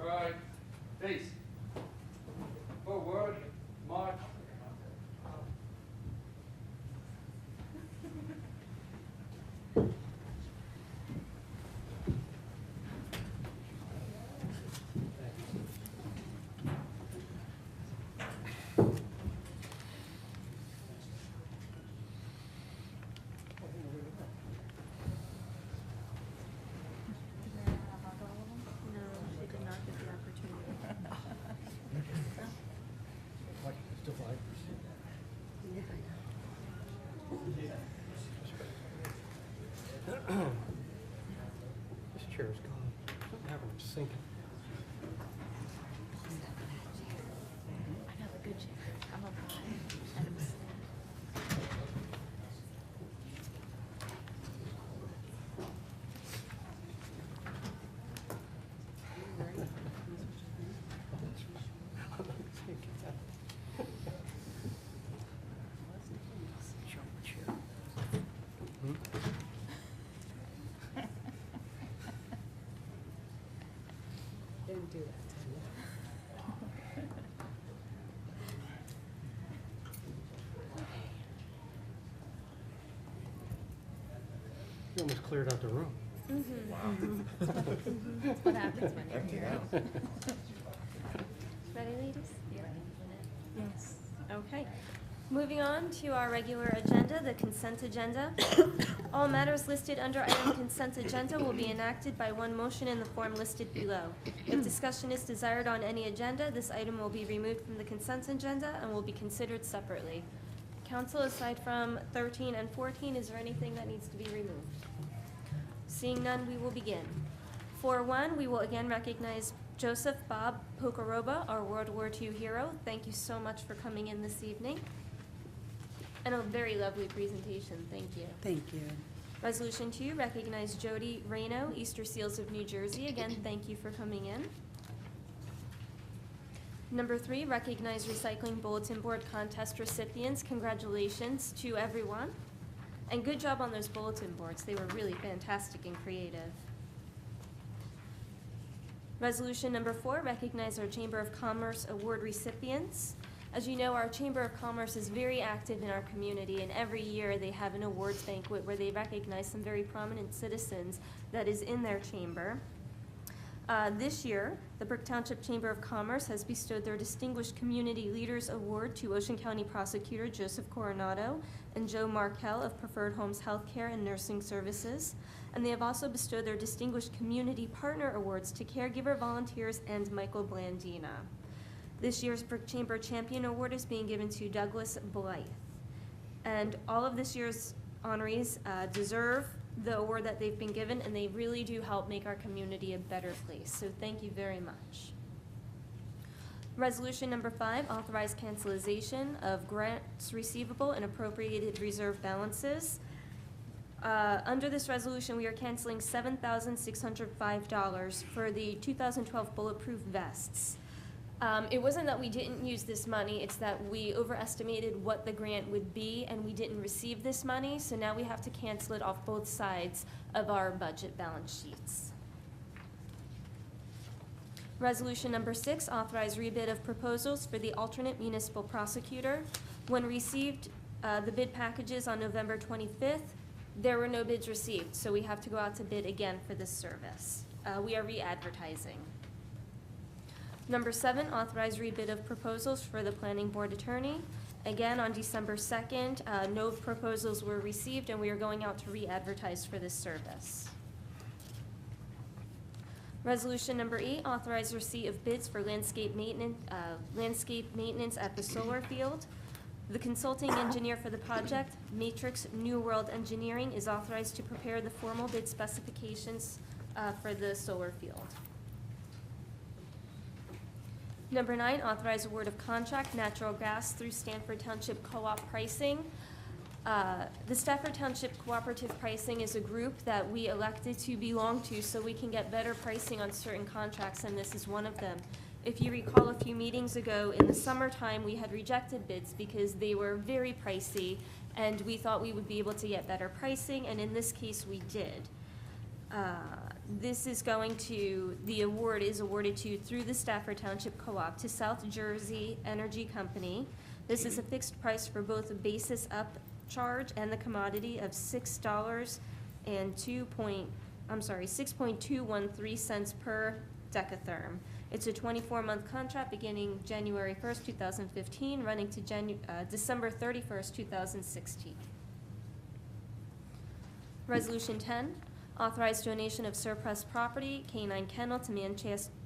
[SPEAKER 15] All right, face. Forward, march.
[SPEAKER 2] No, she did not get the opportunity.
[SPEAKER 12] Like, it's divided. This chair is gone. Something happened, it's sinking.
[SPEAKER 2] I got a good chair. I'm a
[SPEAKER 4] Didn't do that.
[SPEAKER 12] You almost cleared out the room.
[SPEAKER 2] That's what happens when you're here. Ready, ladies? Yes. Okay. Moving on to our regular agenda, the consent agenda. All matters listed under item consent agenda will be enacted by one motion in the form listed below. If discussion is desired on any agenda, this item will be removed from the consent agenda and will be considered separately. Council, aside from 13 and 14, is there anything that needs to be removed? Seeing none, we will begin. For one, we will again recognize Joseph Bob Pocoroba, our World War II hero. Thank you so much for coming in this evening. And a very lovely presentation, thank you.
[SPEAKER 4] Thank you.
[SPEAKER 2] Resolution 2, recognize Jody Rayno, Easter Seals of New Jersey. Again, thank you for coming in. Number 3, recognize Recycling Bulletin Board Contest recipients. Congratulations to everyone. And good job on those bulletin boards. They were really fantastic and creative. Resolution number 4, recognize our Chamber of Commerce Award recipients. As you know, our Chamber of Commerce is very active in our community, and every year they have an awards banquet where they recognize some very prominent citizens that is in their chamber. This year, the Brick Township Chamber of Commerce has bestowed their Distinguished Community Leaders Award to Ocean County Prosecutor Joseph Coronado and Joe Markell of Preferred Homes Healthcare and Nursing Services. And they have also bestowed their Distinguished Community Partner Awards to Caregiver Volunteers and Michael Blandina. This year's Brick Chamber Champion Award is being given to Douglas Blythe. And all of this year's honorees deserve the award that they've been given, and they really do help make our community a better place. So thank you very much. Resolution number 5, authorize cancellation of grants receivable and appropriated reserve balances. Under this resolution, we are canceling $7,605 for the 2012 bulletproof vests. It wasn't that we didn't use this money, it's that we overestimated what the grant would be and we didn't receive this money, so now we have to cancel it off both sides of our budget balance sheets. Resolution number 6, authorize rebid of proposals for the alternate municipal prosecutor. When received the bid packages on November 25th, there were no bids received, so we have to go out to bid again for this service. We are re-advertising. Number 7, authorize rebid of proposals for the planning board attorney. Again, on December 2nd, no proposals were received, and we are going out to re-advertise for this service. Resolution number 8, authorize receipt of bids for landscape maintenance at the solar field. The consulting engineer for the project, Matrix New World Engineering, is authorized to prepare the formal bid specifications for the solar field. Number 9, authorize award of contract natural gas through Stanford Township Co-op pricing. The Stafford Township Cooperative Pricing is a group that we elected to belong to so we can get better pricing on certain contracts, and this is one of them. If you recall, a few meetings ago in the summertime, we had rejected bids because they were very pricey, and we thought we would be able to get better pricing, and in this case, we did. This is going to, the award is awarded to, through the Stafford Township Co-op, to South Jersey Energy Company. This is a fixed price for both a basis upcharge and the commodity of $6.213 per decatherm. It's a 24-month contract beginning January 1st, 2015, running to December 31st, 2016. Resolution 10, authorize donation of surplus property, K-9 kennel, to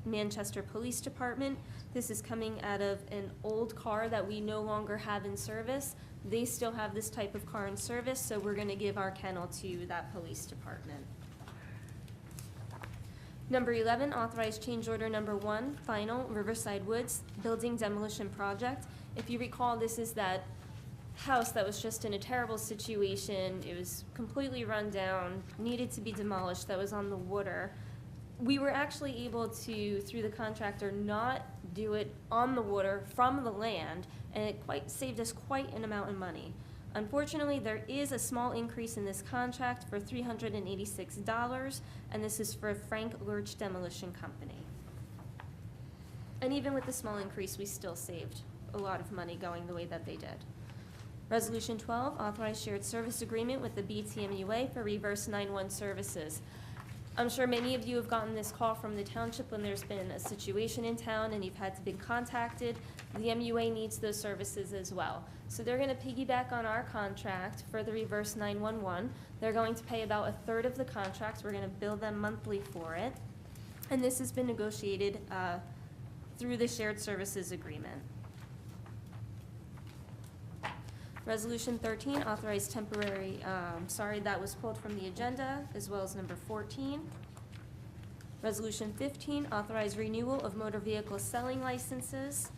[SPEAKER 2] Manchester Police Department. This is coming out of an old car that we no longer have in service. They still have this type of car in service, so we're going to give our kennel to that police department. Number 11, authorize change order number 1, final, Riverside Woods, building demolition project. If you recall, this is that house that was just in a terrible situation. It was completely run down, needed to be demolished, that was on the water. We were actually able to, through the contractor, not do it on the water from the land, and it saved us quite an amount of money. Unfortunately, there is a small increase in this contract for $386, and this is for Frank Lurch Demolition Company. And even with the small increase, we still saved a lot of money going the way that they did. Resolution 12, authorize shared service agreement with the BTMUA for reverse 911 services. I'm sure many of you have gotten this call from the township when there's been a situation in town and you've had to be contacted. The MUA needs those services as well. So they're going to piggyback on our contract for the reverse 911. They're going to pay about 1/3 of the contract. We're going to bill them monthly for it. And this has been negotiated through the shared services agreement. Resolution 13, authorize temporary, that was pulled from the agenda, as well as number 14. Resolution 15, authorize renewal of motor vehicle selling licenses.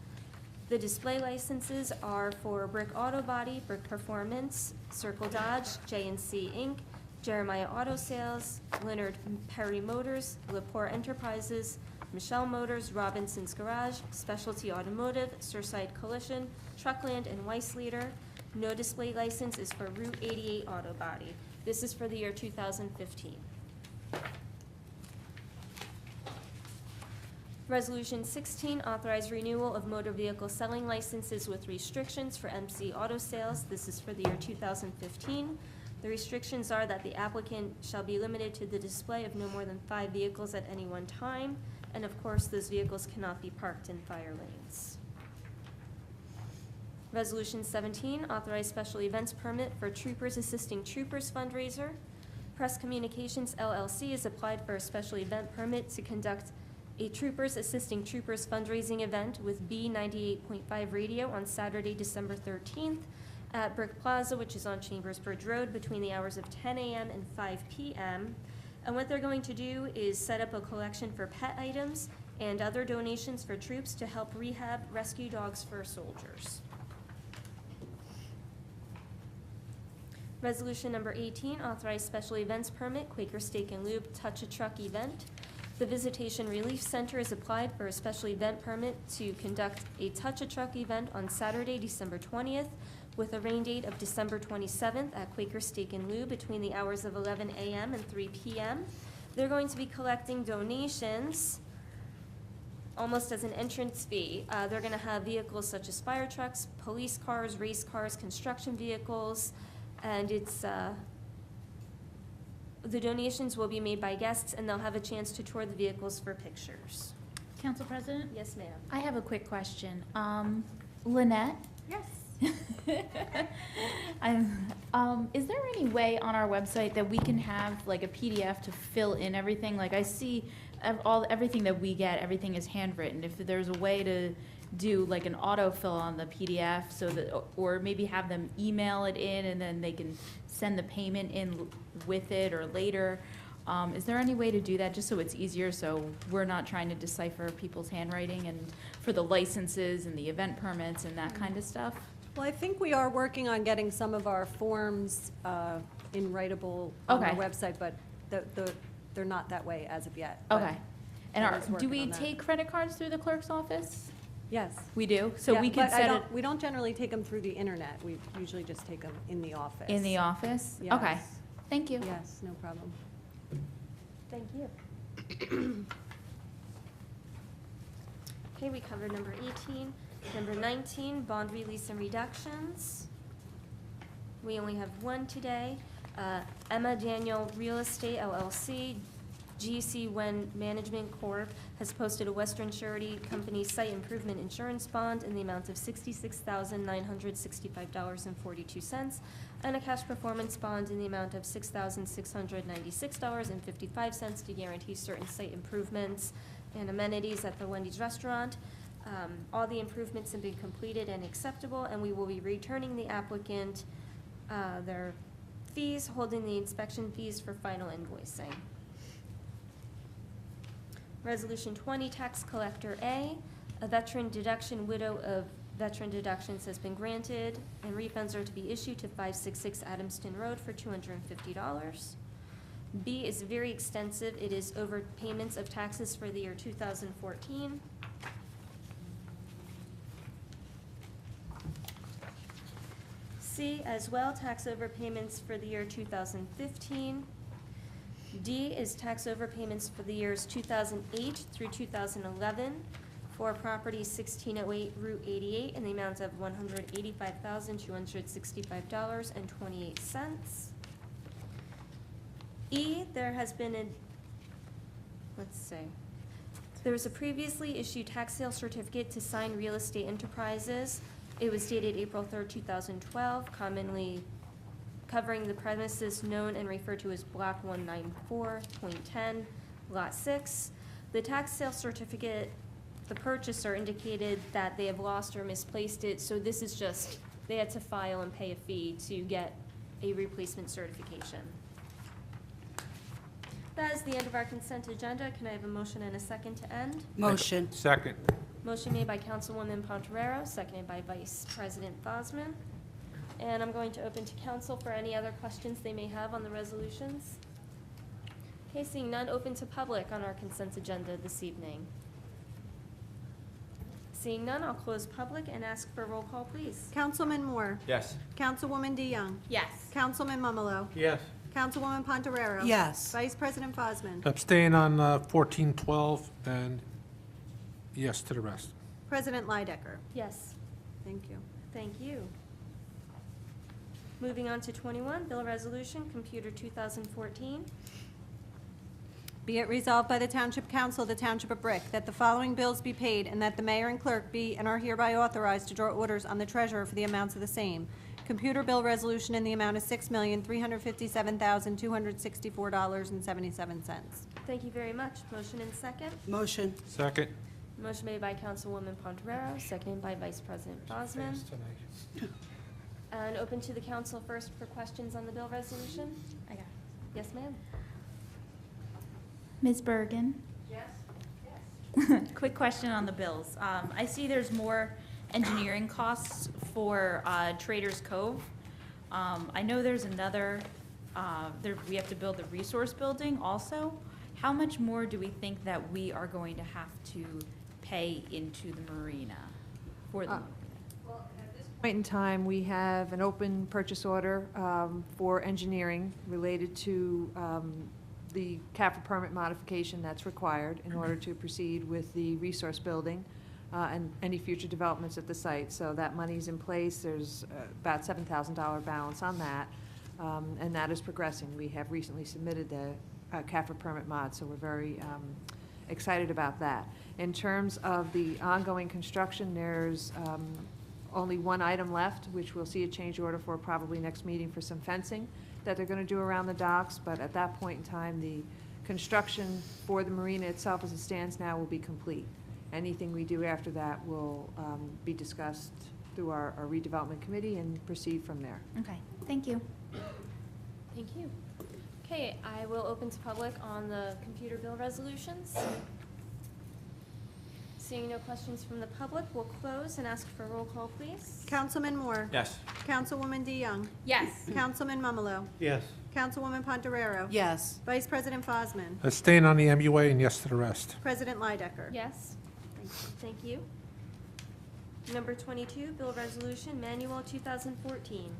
[SPEAKER 2] The display licenses are for Brick Auto Body, Brick Performance, Circle Dodge, J&C Inc., Jeremiah Auto Sales, Leonard Perry Motors, Lepore Enterprises, Michelle Motors, Robinson's Garage, Specialty Automotive, Surfside Collision, Truckland, and Weissleader. No display license is for Route 88 Auto Body. This is for the year 2015. Resolution 16, authorize renewal of motor vehicle selling licenses with restrictions for MC Auto Sales. This is for the year 2015. The restrictions are that the applicant shall be limited to the display of no more than 5 vehicles at any one time, and of course, those vehicles cannot be parked in fire lanes. Resolution 17, authorize special events permit for Troopers Assisting Troopers fundraiser. Press Communications LLC has applied for a special event permit to conduct a Troopers Assisting Troopers fundraising event with B98.5 radio on Saturday, December 13th at Brick Plaza, which is on Chambersbridge Road, between the hours of 10 a.m. and 5 p.m. And what they're going to do is set up a collection for pet items and other donations for troops to help rehab rescue dogs for soldiers. Resolution number 18, authorize special events permit, Quaker Steak and Lube Touch a Truck event. The Visitation Relief Center has applied for a special event permit to conduct a Touch a Truck event on Saturday, December 20th, with a rain date of December 27th at Quaker Steak and Lube between the hours of 11 a.m. and 3 p.m. They're going to be collecting donations almost as an entrance fee. They're going to have vehicles such as fire trucks, police cars, race cars, construction vehicles, and it's the donations will be made by guests, and they'll have a chance to tour the vehicles for pictures.
[SPEAKER 16] Council President?
[SPEAKER 2] Yes, ma'am.
[SPEAKER 16] I have a quick question. Lynette?
[SPEAKER 2] Yes.
[SPEAKER 16] Is there any way on our website that we can have like a PDF to fill in everything? Like I see everything that we get, everything is handwritten. If there's a way to do like an autofill on the PDF so that, or maybe have them email it in and then they can send the payment in with it or later. Is there any way to do that just so it's easier, so we're not trying to decipher people's handwriting and for the licenses and the event permits and that kind of stuff?
[SPEAKER 1] Well, I think we are working on getting some of our forms in writable on our website, but they're not that way as of yet.
[SPEAKER 16] Okay. And do we take credit cards through the clerk's office?
[SPEAKER 1] Yes.
[SPEAKER 16] We do? So
[SPEAKER 1] Yeah,
[SPEAKER 16] we can
[SPEAKER 1] but
[SPEAKER 16] set it
[SPEAKER 1] we don't generally take them through the internet. We usually just take them in the office.
[SPEAKER 16] in the office?
[SPEAKER 1] Yes.
[SPEAKER 16] Okay. Thank you.
[SPEAKER 1] Yes, no problem.
[SPEAKER 2] Thank you. Okay, we covered number 18. Number 19, bond release and reductions. We only have one today. Emma Daniel Real Estate LLC, GC Wen Management Corp. has posted a Western Surety Company site improvement insurance bond in the amount of $66,965.42 and a cash performance bond in the amount of $6,696.55 to guarantee certain site improvements and amenities at the Wendy's restaurant. All the improvements have been completed and acceptable, and we will be returning the applicant their fees, holding the inspection fees for final invoicing. Resolution 20, Tax Collector A, a veteran deduction widow of veteran deductions has been granted, and refunds are to be issued to 566 Adamston Road for $250. B is very extensive. It is overpayments of taxes for the year 2014. C as well, tax overpayments for the year 2015. D is tax overpayments for the years 2008 through 2011 for property 1608 Route 88 in the amount of $185,265.28. E, there has been a, there was a previously issued tax sale certificate to Sign Real Estate Enterprises. It was dated April 3rd, 2012, commonly covering the premises known and referred to as Block 194.10, Lot 6. The tax sale certificate, the purchaser indicated that they have lost or misplaced it, so this is just, they had to file and pay a fee to get a replacement certification. That is the end of our consent agenda. Can I have a motion and a second to end?
[SPEAKER 4] Motion.
[SPEAKER 8] Second.
[SPEAKER 2] Motion made by Councilwoman Pontorero, seconded by Vice President Fosman. And I'm going to open to council for any other questions they may have on the resolutions. Okay, seeing none, open to public on our consent agenda this evening. Seeing none, I'll close public and ask for a roll call, please.
[SPEAKER 1] Councilman Moore.
[SPEAKER 8] Yes.
[SPEAKER 1] Councilwoman DeYoung.
[SPEAKER 16] Yes.
[SPEAKER 1] Councilman Mumalo.
[SPEAKER 12] Yes.
[SPEAKER 1] Councilwoman Pontorero.
[SPEAKER 4] Yes.
[SPEAKER 1] Vice President Fosman.
[SPEAKER 8] Abstain on 1412 and yes to the rest.
[SPEAKER 1] President Leidecker.
[SPEAKER 2] Yes,
[SPEAKER 1] Thank you.
[SPEAKER 2] thank you. Moving on to 21, bill resolution, computer 2014.
[SPEAKER 1] Be it resolved by the Township Council of the Township of Brick that the following bills be paid and that the mayor and clerk be and are hereby authorized to draw orders on the treasurer for the amounts of the same. Computer bill resolution in the amount of $6,357,264.77.
[SPEAKER 2] Thank you very much. Motion and second.
[SPEAKER 4] Motion.
[SPEAKER 8] Second.
[SPEAKER 2] Motion made by Councilwoman Pontorero, seconded by Vice President Bosman. And open to the council first for questions on the bill resolution.
[SPEAKER 16] I got it.
[SPEAKER 2] Yes, ma'am.
[SPEAKER 16] Ms. Bergen?
[SPEAKER 9] Yes?
[SPEAKER 16] Quick question on the bills. I see there's more engineering costs for Traders Cove. I know there's another, we have to build the resource building also. How much more do we think that we are going to have to pay into the marina for the marina?
[SPEAKER 17] Point in time, we have an open purchase order for engineering related to the CAFRA permit modification that's required in order to proceed with the resource building and any future developments at the site. So that money's in place. There's about $7,000 balance on that, and that is progressing. We have recently submitted the CAFRA permit mod, so we're very excited about that. In terms of the ongoing construction, there's only one item left, which we'll see a change order for probably next meeting for some fencing that they're going to do around the docks, but at that point in time, the construction for the marina itself as it stands now will be complete. Anything we do after that will be discussed through our redevelopment committee and proceed from there.
[SPEAKER 16] Okay, thank you.
[SPEAKER 2] Thank you. Okay, I will open to public on the computer bill resolutions. Seeing no questions from the public, we'll close and ask for a roll call, please.
[SPEAKER 1] Councilman Moore.
[SPEAKER 8] Yes.
[SPEAKER 1] Councilwoman DeYoung.
[SPEAKER 16] Yes.
[SPEAKER 1] Councilman Mumalo.
[SPEAKER 12] Yes.
[SPEAKER 1] Councilwoman Pontorero.
[SPEAKER 4] Yes.
[SPEAKER 1] Vice President Fosman.
[SPEAKER 8] Abstain on the MUA and yes to the rest.
[SPEAKER 1] President Leidecker.
[SPEAKER 2] Yes. Thank you. Number 22, bill resolution, manual 2014.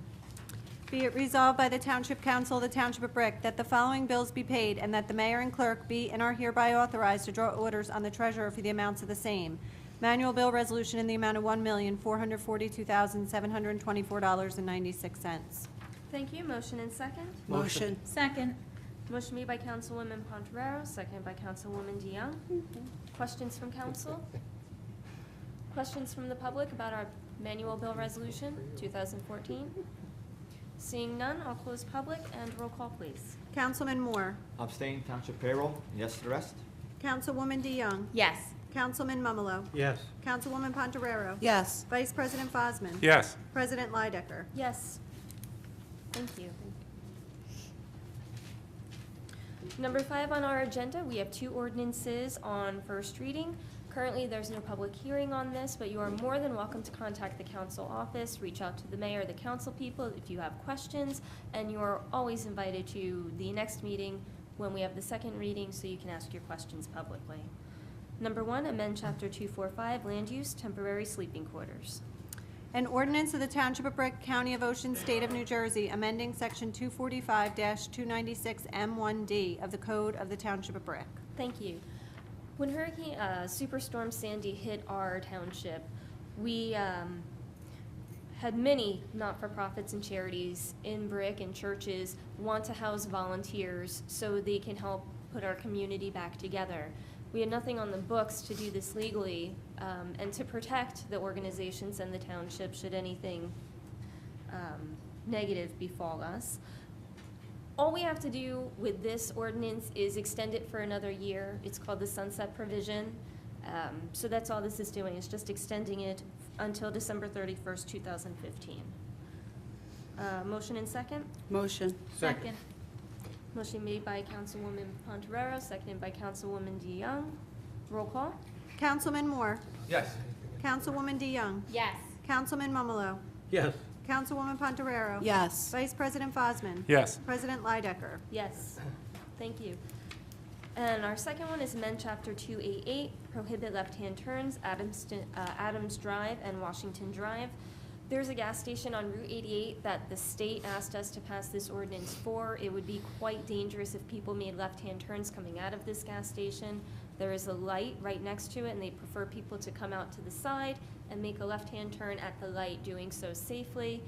[SPEAKER 1] Be it resolved by the Township Council of the Township of Brick that the following bills be paid and that the mayor and clerk be and are hereby authorized to draw orders on the treasurer for the amounts of the same. Manual bill resolution in the amount of $1,442,724.96.
[SPEAKER 2] Thank you. Motion and second.
[SPEAKER 4] Motion.
[SPEAKER 16] Second.
[SPEAKER 2] Motion made by Councilwoman Pontoriero, seconded by Councilwoman DeYoung. Questions from council? Questions from the public about our manual bill resolution 2014? Seeing none, I'll close public and roll call, please.
[SPEAKER 1] Councilman Moore.
[SPEAKER 18] Abstain, township payroll, yes to the rest?
[SPEAKER 1] Councilwoman DeYoung.
[SPEAKER 16] Yes.
[SPEAKER 1] Councilman Mumolo.
[SPEAKER 12] Yes.
[SPEAKER 1] Councilwoman Pontoriero.
[SPEAKER 4] Yes.
[SPEAKER 1] Vice President Fosman.
[SPEAKER 8] Yes.
[SPEAKER 1] President Leidecker.
[SPEAKER 2] Yes. Thank you. Number 5 on our agenda, we have 2 ordinances on first reading. Currently, there's no public hearing on this, but you are more than welcome to contact the council office, reach out to the mayor, the council people if you have questions, and you are always invited to the next meeting when we have the second reading so you can ask your questions publicly. Number 1, amend Chapter 245, Land Use, Temporary Sleeping Quarters.
[SPEAKER 1] An ordinance of the Township of Brick, County of Ocean, State of New Jersey, amending Section 245-296M1D of the Code of the Township of Brick.
[SPEAKER 2] Thank you. When Hurricane Superstorm Sandy hit our township, we had many not-for-profits and charities in Brick and churches want to house volunteers so they can help put our community back together. We had nothing on the books to do this legally and to protect the organizations and the township should anything negative befall us. All we have to do with this ordinance is extend it for another year. It's called the sunset provision. So that's all this is doing, is just extending it until December 31st, 2015. Motion and second?
[SPEAKER 4] Motion.
[SPEAKER 16] Second.
[SPEAKER 2] Motion made by Councilwoman Pontoriero, seconded by Councilwoman DeYoung. Roll call?
[SPEAKER 1] Councilman Moore.
[SPEAKER 8] Yes.
[SPEAKER 1] Councilwoman DeYoung.
[SPEAKER 16] Yes.
[SPEAKER 1] Councilman Mumolo.
[SPEAKER 12] Yes.
[SPEAKER 1] Councilwoman Pontoriero.
[SPEAKER 4] Yes.
[SPEAKER 1] Vice President Fosman.
[SPEAKER 8] Yes.
[SPEAKER 1] President Leidecker.
[SPEAKER 2] Yes. Thank you. And our second one is amend Chapter 288, prohibit left-hand turns, Adams Drive and Washington Drive. There's a gas station on Route 88 that the state asked us to pass this ordinance for. It would be quite dangerous if people made left-hand turns coming out of this gas station. There is a light right next to it, and they prefer people to come out to the side and make a left-hand turn at the light, doing so safely.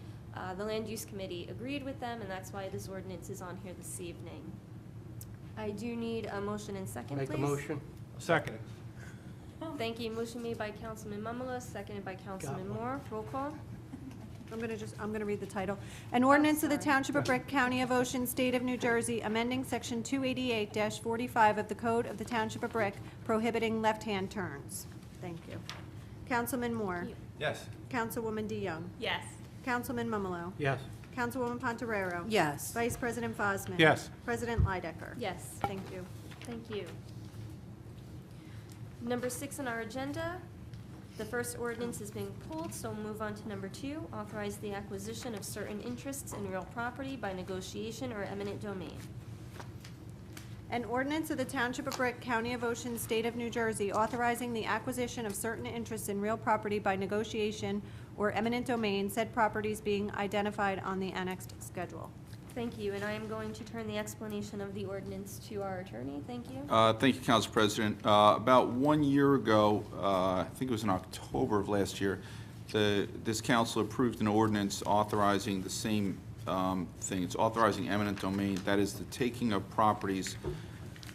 [SPEAKER 2] The Land Use Committee agreed with them, and that's why this ordinance is on here this evening. I do need a motion and second, please.
[SPEAKER 12] Make a motion.
[SPEAKER 8] Second.
[SPEAKER 2] Thank you. Motion made by Councilman Mumolo, seconded by Councilman Moore. Roll call?
[SPEAKER 1] I'm gonna read the title. An ordinance of the Township of Brick, County of Ocean, State of New Jersey, amending Section 288-45 of the Code of the Township of Brick, prohibiting left-hand turns. Thank you. Councilman Moore.
[SPEAKER 8] Yes.
[SPEAKER 1] Councilwoman DeYoung.
[SPEAKER 16] Yes.
[SPEAKER 1] Councilman Mumolo.
[SPEAKER 12] Yes.
[SPEAKER 1] Councilwoman Pontoriero.
[SPEAKER 4] Yes.
[SPEAKER 1] Vice President Fosman.
[SPEAKER 8] Yes.
[SPEAKER 1] President Leidecker.
[SPEAKER 2] Yes.
[SPEAKER 1] Thank you.
[SPEAKER 2] Thank you. Number 6 on our agenda, the first ordinance is being pulled, so we'll move on to number 2, authorize the acquisition of certain interests in real property by negotiation or eminent domain.
[SPEAKER 1] An ordinance of the Township of Brick, County of Ocean, State of New Jersey, authorizing the acquisition of certain interests in real property by negotiation or eminent domain, said properties being identified on the annexed schedule.
[SPEAKER 2] Thank you, and I am going to turn the explanation of the ordinance to our attorney. Thank you.
[SPEAKER 19] Thank you, Council President. About 1 year ago, I think it was in October of last year, this council approved an ordinance authorizing the same thing. It's authorizing eminent domain, that is the taking of properties,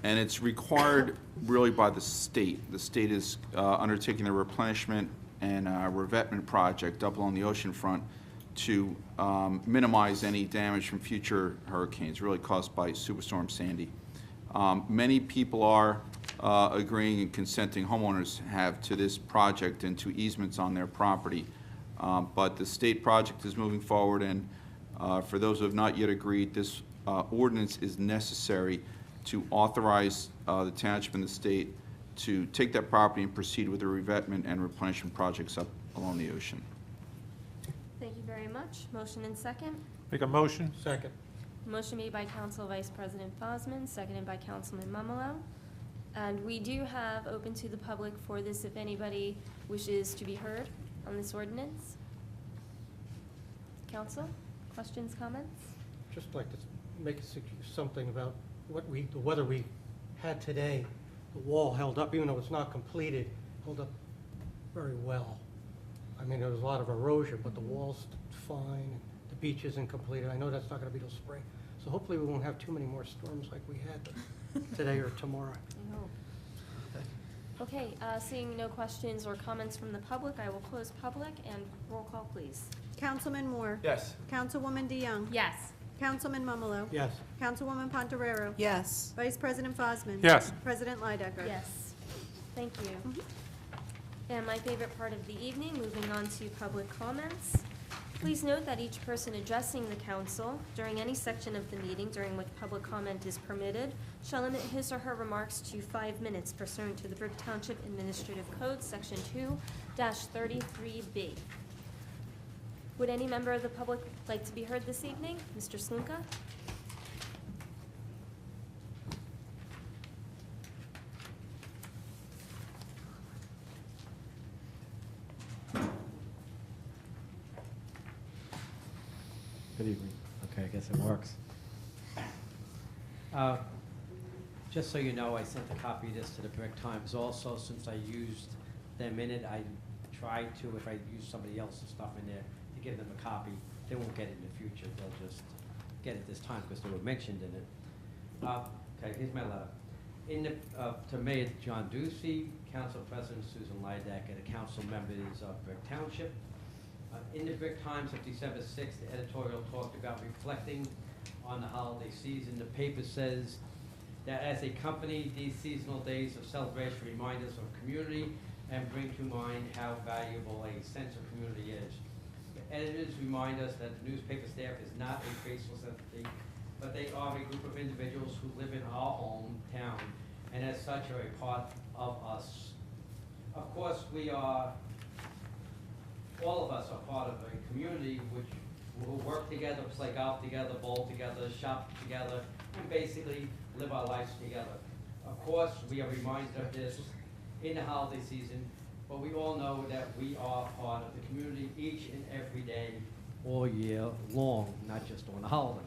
[SPEAKER 19] and it's required really by the state. The state is undertaking a replenishment and revetment project up along the ocean front to minimize any damage from future hurricanes, really caused by Superstorm Sandy. Many people are agreeing and consenting, homeowners have, to this project and to easements on their property. But the state project is moving forward, and for those who have not yet agreed, this ordinance is necessary to authorize the township and the state to take that property and proceed with the revetment and replenishment projects up along the ocean.
[SPEAKER 2] Thank you very much. Motion and second.
[SPEAKER 8] Make a motion.
[SPEAKER 12] Second.
[SPEAKER 2] Motion made by Council Vice President Fosman, seconded by Councilman Mumolo. And we do have open to the public for this if anybody wishes to be heard on this ordinance. Council? Questions, comments?
[SPEAKER 12] Just like to make something about the weather we had today. The wall held up, even though it's not completed, held up very well. I mean, there was a lot of erosion, but the wall's fine. The beach isn't completed. I know that's not going to be till spring. So hopefully we won't have too many more storms like we had today or tomorrow.
[SPEAKER 2] I hope. Okay, seeing no questions or comments from the public, I will close public and roll call, please.
[SPEAKER 1] Councilman Moore?
[SPEAKER 14] Yes.
[SPEAKER 1] Councilwoman DeYoung?
[SPEAKER 11] Yes.
[SPEAKER 1] Councilman Mumalo?
[SPEAKER 12] Yes.
[SPEAKER 1] Councilwoman Pontarero?
[SPEAKER 4] Yes.
[SPEAKER 1] Vice President Fosman?
[SPEAKER 3] Yes.
[SPEAKER 1] President Leidecker?
[SPEAKER 2] Yes. Thank you. And my favorite part of the evening, moving on to public comments. Please note that each person addressing the council during any section of the meeting during which public comment is permitted shall limit his or her remarks to 5 minutes pursuant to the Brick Township Administrative Code, Section 2-33B. Would any member of the public like to be heard this evening? Mr. Slunka?
[SPEAKER 20] Good evening. Okay, I guess it works. Just so you know, I sent a copy of this to the Brick Times also. Since I used them in it, I tried to, if I use somebody else's stuff in there, to give them a copy. They won't get it in the future. They'll just get it this time because they were mentioned in it. Okay, here's my letter. To Mayor John Ducey, Council President Susan Leidecker, and the council members of Brick Township. In the Brick Times of December 6th, the editorial talked about reflecting on the holiday season. The paper says that as a company, these seasonal days of celebration remind us of community and bring to mind how valuable a sense of community is. The editors remind us that the newspaper staff is not a faceless entity, but they are a group of individuals who live in our hometown and as such are a part of us. Of course, all of us are part of a community which will work together, play golf together, bowl together, shop together, and basically live our lives together. Of course, we are reminded of this in the holiday season, but we all know that we are part of the community each and every day, all year long, not just on the holiday.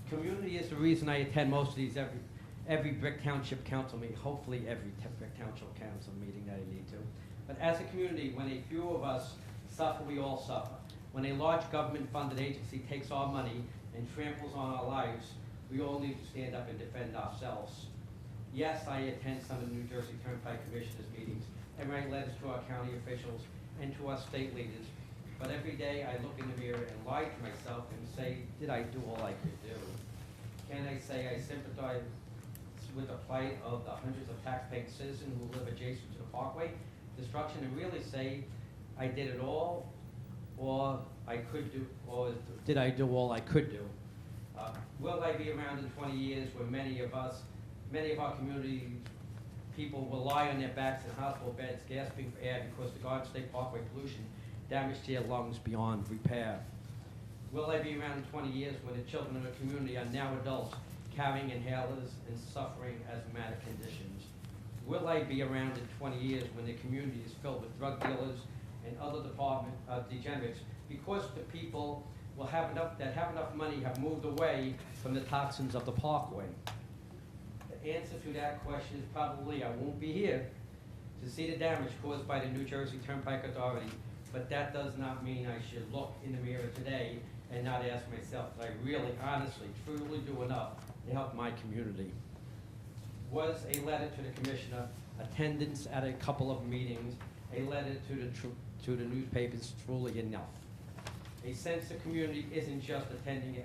[SPEAKER 20] Community is the reason I attend most of these every Brick Township Council meeting, hopefully every Brick Township Council meeting that I need to. But as a community, when a few of us suffer, we all suffer. When a large government-funded agency takes our money and tramples on our lives, we all need to stand up and defend ourselves. Yes, I attend some of the New Jersey Turnpike Commissioners meetings and write letters to our county officials and to our state leaders. But every day I look in the mirror and lie to myself and say, did I do all I could do? Can I say I sympathize with the plight of the hundreds of taxpaying citizens who live adjacent to the Parkway destruction and really say I did it all, or I could do, or did I do all I could do? Will I be around in 20 years where many of our community people will lie on their backs in hospital beds gasping for air because the Garden State Parkway pollution damaged their lungs beyond repair? Will I be around in 20 years when the children in the community are now adults carrying inhalers and suffering asthmatic conditions? Will I be around in 20 years when the community is filled with drug dealers and other degenerates because the people will have enough money have moved away from the toxins of the Parkway? The answer to that question is probably I won't be here to see the damage caused by the New Jersey Turnpike Authority, but that does not mean I should look in the mirror today and not ask myself if I really, honestly, truly do enough to help my community. Was a letter to the commissioner, attendance at a couple of meetings, a letter to the newspapers truly enough? A sense of community isn't just attending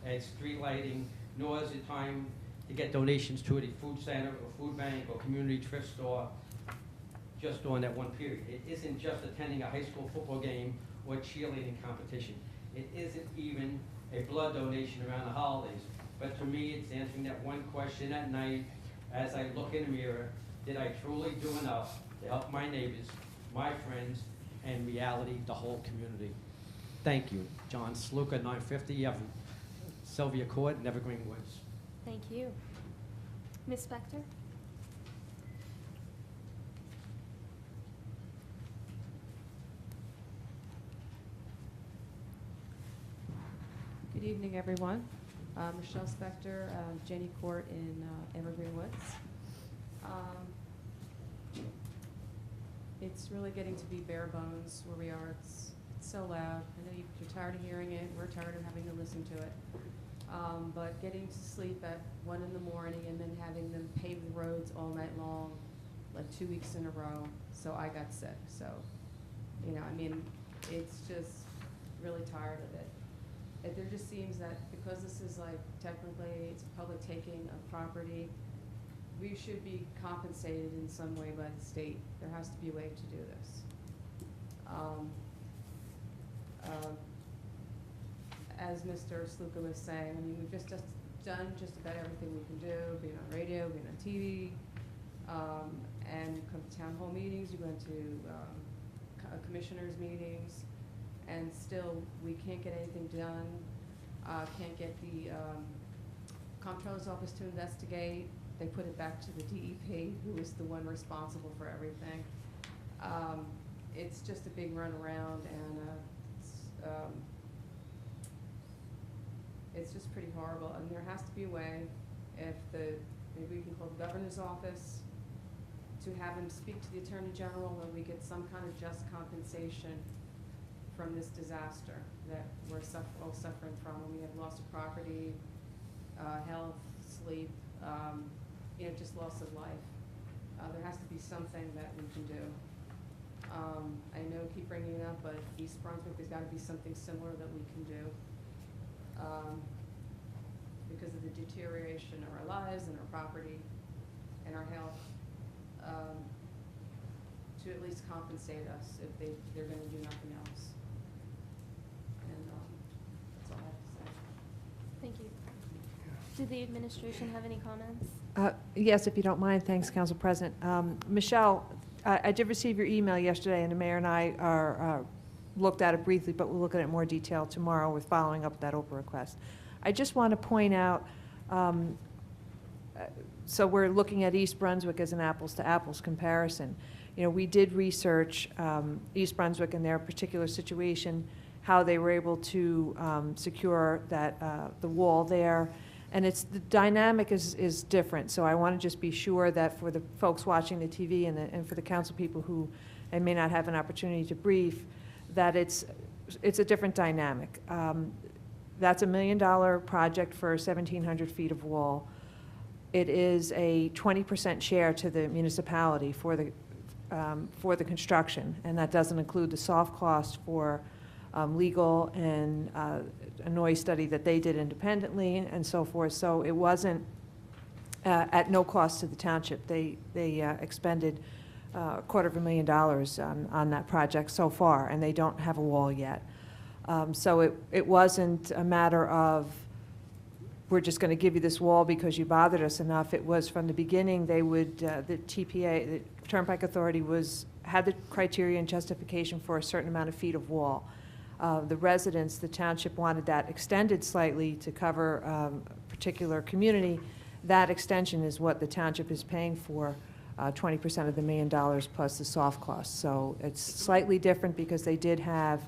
[SPEAKER 20] a street lighting, nor is it time to get donations to a food center or food bank or community thrift store just during that one period. It isn't just attending a high school football game or cheerleading competition. It isn't even a blood donation around the holidays. But to me, it's answering that one question at night as I look in the mirror, did I truly do enough to help my neighbors, my friends, and reality, the whole community? Thank you. John Sluka, 950 Sylvia Court, Evergreen Woods.
[SPEAKER 2] Thank you. Ms. Spector?
[SPEAKER 21] evening, everyone. Michelle Spector, Jenny Court in Evergreen Woods. It's really getting to be bare bones where we are. It's so loud. I know you're tired of hearing it. We're tired of having to listen to it. But getting to sleep at 1 in the morning and then having them pave the roads all night long, like 2 weeks in a row. So I got sick. So, you know, I mean, it's just really tired of it. There just seems that because this is like technically it's public taking of property, we should be compensated in some way by the state. There has to be a way to do this. As Mr. Sluka was saying, I mean, we've just done just about everything we can do, being on radio, being on TV, and come to town hall meetings, you go into commissioners' meetings, and still we can't get anything done. Can't get the comptroller's office to investigate. They put it back to the DEP, who is the one responsible for everything. It's just a big runaround, and it's just pretty horrible. And there has to be a way, maybe we can call the governor's office to have him speak to the Attorney General when we get some kind of just compensation from this disaster that we're all suffering from, when we have loss of property, health, sleep, you know, just loss of life. There has to be something that we can do. I know I keep bringing it up, but East Brunswick, there's got to be something similar that we can do because of the deterioration of our lives and our property and our health, to at least compensate us if they're going to do nothing else. And that's all I have to say.
[SPEAKER 2] Thank you. Did the administration have any comments?
[SPEAKER 17] Yes, if you don't mind. Thanks, Council President. Michelle, I did receive your email yesterday, and the mayor and I looked at it briefly, but we'll look at it in more detail tomorrow with following up with that Oprah request. I just want to point out, so we're looking at East Brunswick as an apples-to-apples comparison. You know, we did research East Brunswick and their particular situation, how they were able to secure that the wall there. And the dynamic is different. So I want to just be sure that for the folks watching the TV and for the council people who may not have an opportunity to brief, that it's a different dynamic. That's $1 million project for 1,700 feet of wall. It is a 20% share to the municipality for the construction, and that doesn't include the soft cost for legal and a noise study that they did independently and so forth. So it wasn't at no cost to the township. They expended $250,000 on that project so far, and they don't have a wall yet. So it wasn't a matter of we're just going to give you this wall because you bothered us enough. It was from the beginning they would the TPA, the Turnpike Authority, had the criteria and justification for a certain amount of feet of wall. The residents, the township wanted that extended slightly to cover a particular community. That extension is what the township is paying for, 20% of the $1 million plus the soft costs. So it's slightly different because they did have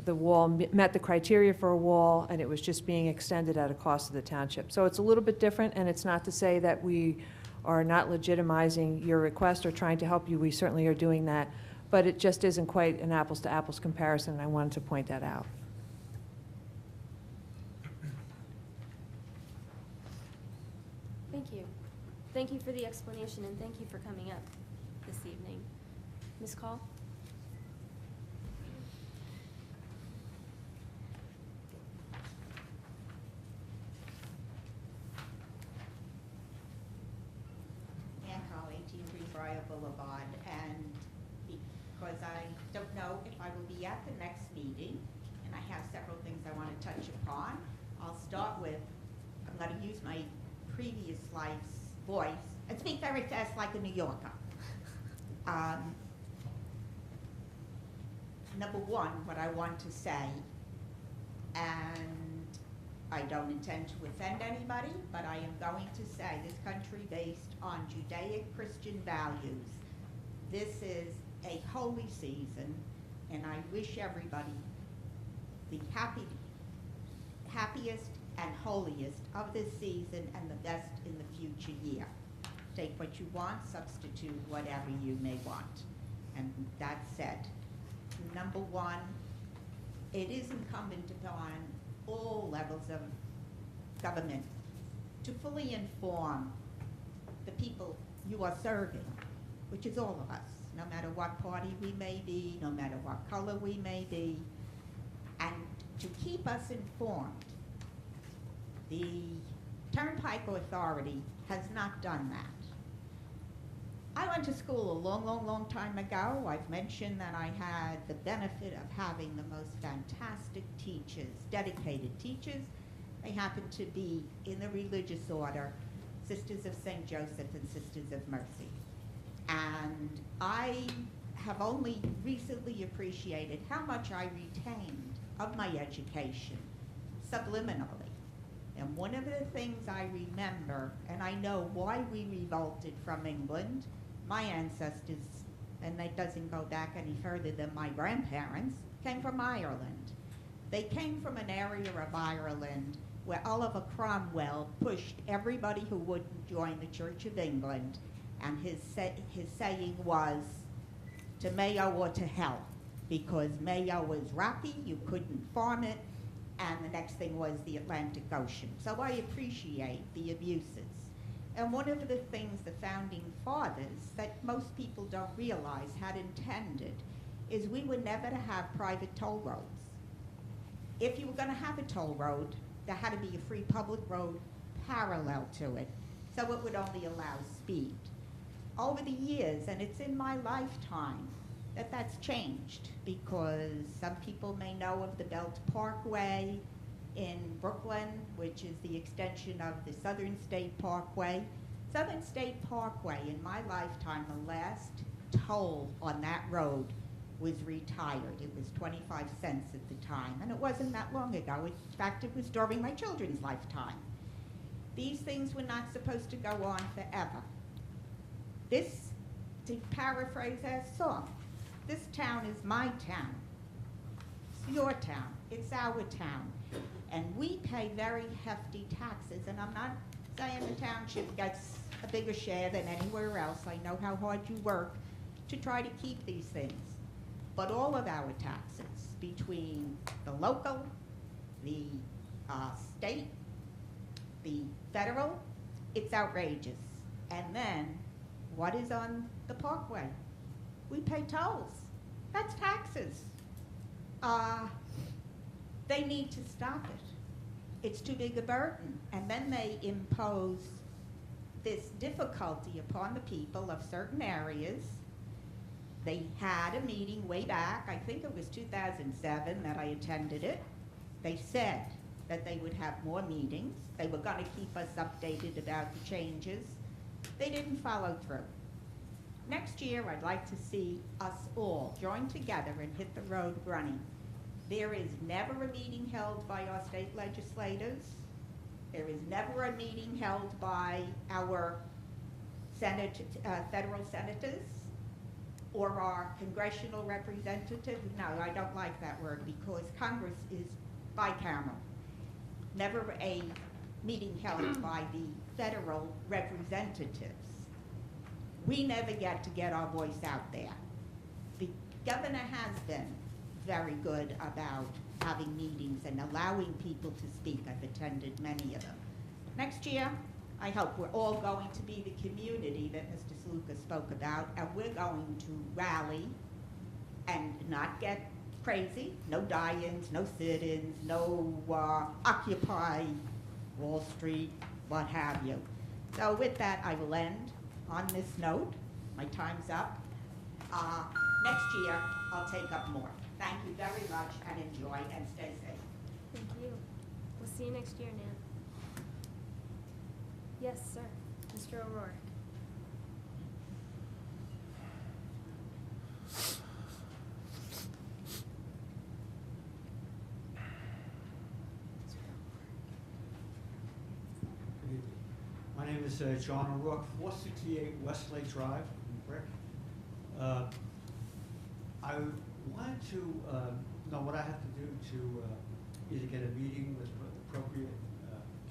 [SPEAKER 17] the wall met the criteria for a wall, and it was just being extended at a cost of the township. So it's a little bit different, and it's not to say that we are not legitimizing your request or trying to help you. We certainly are doing that. But it just isn't quite an apples-to-apples comparison, and I wanted to point that out.
[SPEAKER 2] Thank you. Thank you for the explanation, and thank you for coming up this evening. Ms. Call?
[SPEAKER 22] Ann Call, 18 Greenbrier Boulevard, and because I don't know if I will be at the next meeting, and I have several things I want to touch upon. I'll start with, I'm going to use my previous life's voice and speak very fast like a New Yorker. Number one, what I want to say, and I don't intend to offend anybody, but I am going to say this country based on Judaic-Christian values. This is a holy season, and I wish everybody the happiest and holiest of this season and the best in the future year. Take what you want, substitute whatever you may want. And that said, number one, it is incumbent upon all levels of government to fully inform the people you are serving, which is all of us, no matter what party we may be, no matter what color we may be, and to keep us informed. The Turnpike Authority has not done that. I went to school a long, long, long time ago. I've mentioned that I had the benefit of having the most fantastic teachers, dedicated teachers. They happened to be in the religious order, Sisters of St. Joseph and Sisters of Mercy. And I have only recently appreciated how much I retained of my education subliminally. And one of the things I remember, and I know why we revolted from England, my ancestors, and that doesn't go back any further than my grandparents, came from Ireland. They came from an area of Ireland where Oliver Cromwell pushed everybody who wouldn't join the Church of England, and his saying was, to Mayo or to hell, because Mayo was rocky, you couldn't farm it, and the next thing was the Atlantic Ocean. So I appreciate the abuses. And one of the things the founding fathers that most people don't realize had intended is we were never to have private toll roads. If you were going to have a toll road, there had to be a free public road parallel to it, so it would only allow speed. Over the years, and it's in my lifetime, that's changed, because some people may know of the Belt Parkway in Brooklyn, which is the extension of the Southern State Parkway. Southern State Parkway, in my lifetime, the last toll on that road was retired. It was 25 cents at the time, and it wasn't that long ago. In fact, it was during my children's lifetime. These things were not supposed to go on forever. This, to paraphrase our song, this town is my town. It's your town. It's our town. And we pay very hefty taxes, and I'm not saying the township gets a bigger share than anywhere else. I know how hard you work to try to keep these things. But all of our taxes, between the local, the state, the federal, it's outrageous. And then, what is on the parkway? We pay tolls. That's taxes. They need to stop it. It's too big a burden. And then they impose this difficulty upon the people of certain areas. They had a meeting way back, I think it was 2007 that I attended it. They said that they would have more meetings. They were going to keep us updated about the changes. They didn't follow through. Next year, I'd like to see us all join together and hit the road running. There is never a meeting held by our state legislators. There is never a meeting held by our federal senators or our congressional representatives. No, I don't like that word, because Congress is bicameral. Never a meeting held by the federal representatives. We never get to get our voice out there. The governor has been very good about having meetings and allowing people to speak. I've attended many of them. Next year, I hope we're all going to be the community that Mr. Sluka spoke about, and we're going to rally and not get crazy. No die-ins, no sit-ins, no Occupy Wall Street, what have you. So with that, I will end on this note. My time's up. Next year, I'll take up more. Thank you very much, and enjoy, and stay safe.
[SPEAKER 2] Thank you. We'll see you next year, Nan. Yes, sir. Mr. O'Rourke.
[SPEAKER 7] Good evening. My name is John O'Rourke, 468 Westlake Drive in Brick. I wanted to know what I have to do to either get a meeting with the appropriate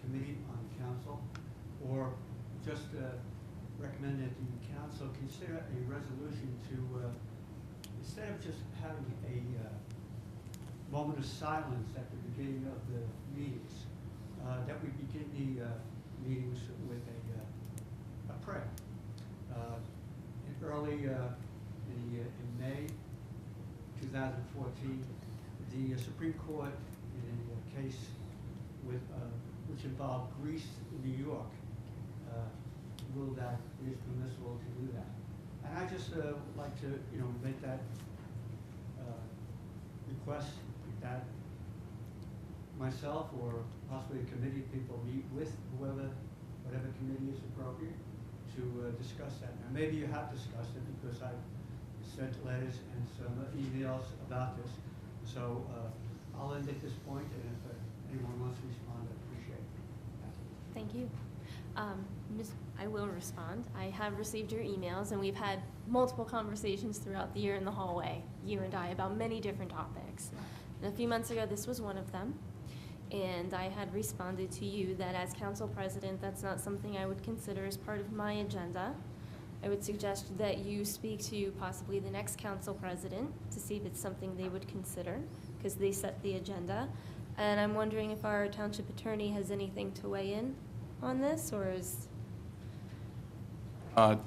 [SPEAKER 7] committee on the council, or just recommend that the council consider a resolution to, instead of just having a moment of silence at the beginning of the meetings, that we begin the meetings with a prayer. Early in May 2014, the Supreme Court, in a case which involved Greece in New York, ruled that it is permissible to do that. And I just would like to, make that request that myself or possibly a committee of people meet with whatever committee is appropriate to discuss that. Now, maybe you have discussed it because I've sent letters and some emails about this. So I'll end at this point, and if anyone wants to respond, I'd appreciate it.
[SPEAKER 2] Thank you. I will respond. I have received your emails, and we've had multiple conversations throughout the year in the hallway, you and I, about many different topics. And a few months ago, this was one of them. And I had responded to you that as council president, that's not something I would consider as part of my agenda. I would suggest that you speak to possibly the next council president to see if it's something they would consider, because they set the agenda. And I'm wondering if our township attorney has anything to weigh in on this, or is...
[SPEAKER 19] I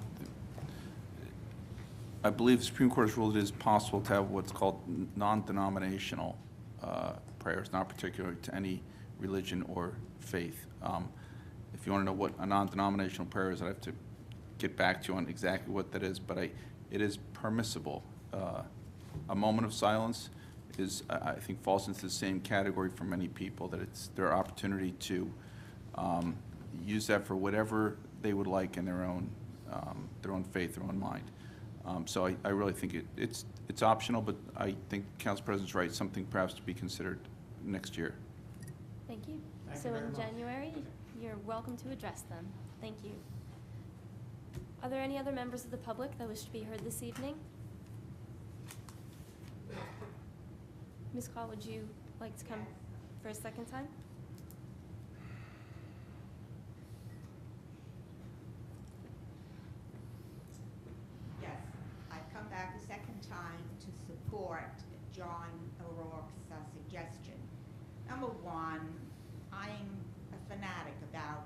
[SPEAKER 19] believe the Supreme Court has ruled it is possible to have what's called non-denominational prayers, not particular to any religion or faith. If you want to know what a non-denominational prayer is, I'd have to get back to you on exactly what that is, but it is permissible. A moment of silence is, I think, falls into the same category for many people, that it's their opportunity to use that for whatever they would like in their own faith, their own mind. So I really think it's optional, but I think Council President's right, something perhaps to be considered next year.
[SPEAKER 2] Thank you.
[SPEAKER 7] Thank
[SPEAKER 2] So
[SPEAKER 7] you very
[SPEAKER 2] in
[SPEAKER 7] much.
[SPEAKER 2] January, you're welcome to address them. Thank you. Are there any other members of the public that wish to be heard this evening? Ms. Call, would you like to come for a second time?
[SPEAKER 22] Yes, I've come back a second time to support John O'Rourke's suggestion. Number one, I'm a fanatic about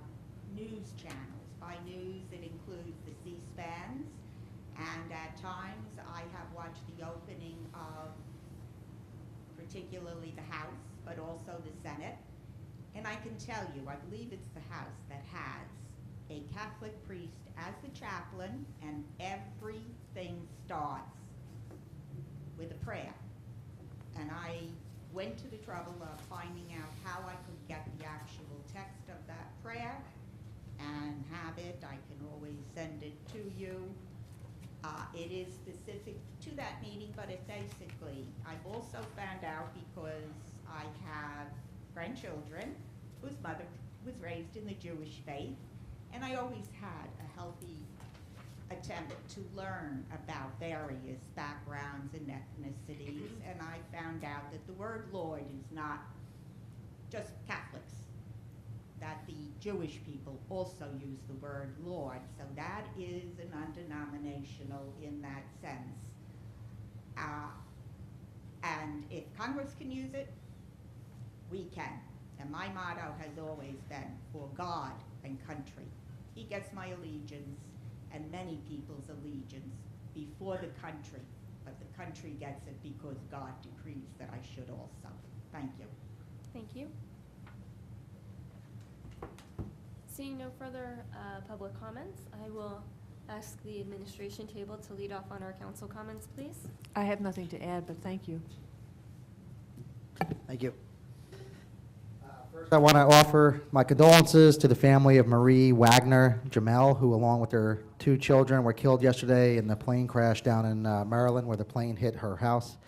[SPEAKER 22] news channels. By news, it includes the C-SPANs, and at times I have watched the opening of particularly the House, but also the Senate. And I can tell you, I believe it's the House that has a Catholic priest as the chaplain, and everything starts with a prayer. And I went to the trouble of finding out how I could get the actual text of that prayer and have it. I can always send it to you. It is specific to that meeting, but it basically, I've also found out because I have grandchildren whose mother was raised in the Jewish faith, and I always had a healthy attempt to learn about various backgrounds and ethnicities, and I found out that the word Lord is not just Catholics, that the Jewish people also use the word Lord, so that is a non-denominational in that sense. And if Congress can use it, we can. And my motto has always been, for God and country. He gets my allegiance and many people's allegiance before the country, but the country gets it because God decrees that I should also. Thank you.
[SPEAKER 2] Thank you. Seeing no further public comments, I will ask the administration table to lead off on our council comments, please.
[SPEAKER 17] I have nothing to add, but thank you.
[SPEAKER 5] Thank you. First, I want to offer my condolences to the family of Marie Wagner Jamel, who, along with their 2 children, were killed yesterday in the plane crash down in Maryland, where the plane hit her house.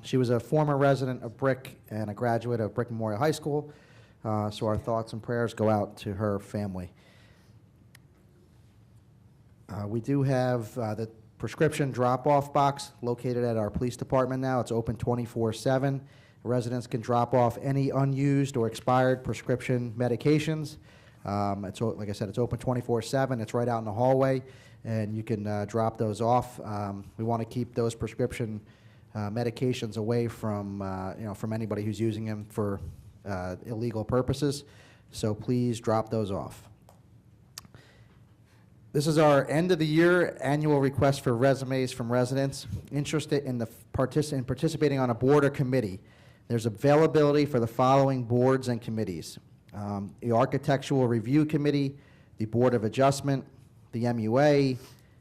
[SPEAKER 5] She was a former resident of Brick and a graduate of Brick Memorial High School, so our thoughts and prayers go out to her family. We do have the prescription drop-off box located at our police department now. It's open 24/7. Residents can drop off any unused or expired prescription medications. Like I said, it's open 24/7. It's right out in the hallway, and you can drop those off. We want to keep those prescription medications away from from anybody who's using them for illegal purposes. So please drop those off. This is our end of the year annual request for resumes from residents interested in participating on a board or committee. There's availability for the following boards and committees: the Architectural Review Committee, the Board of Adjustment, the MUA,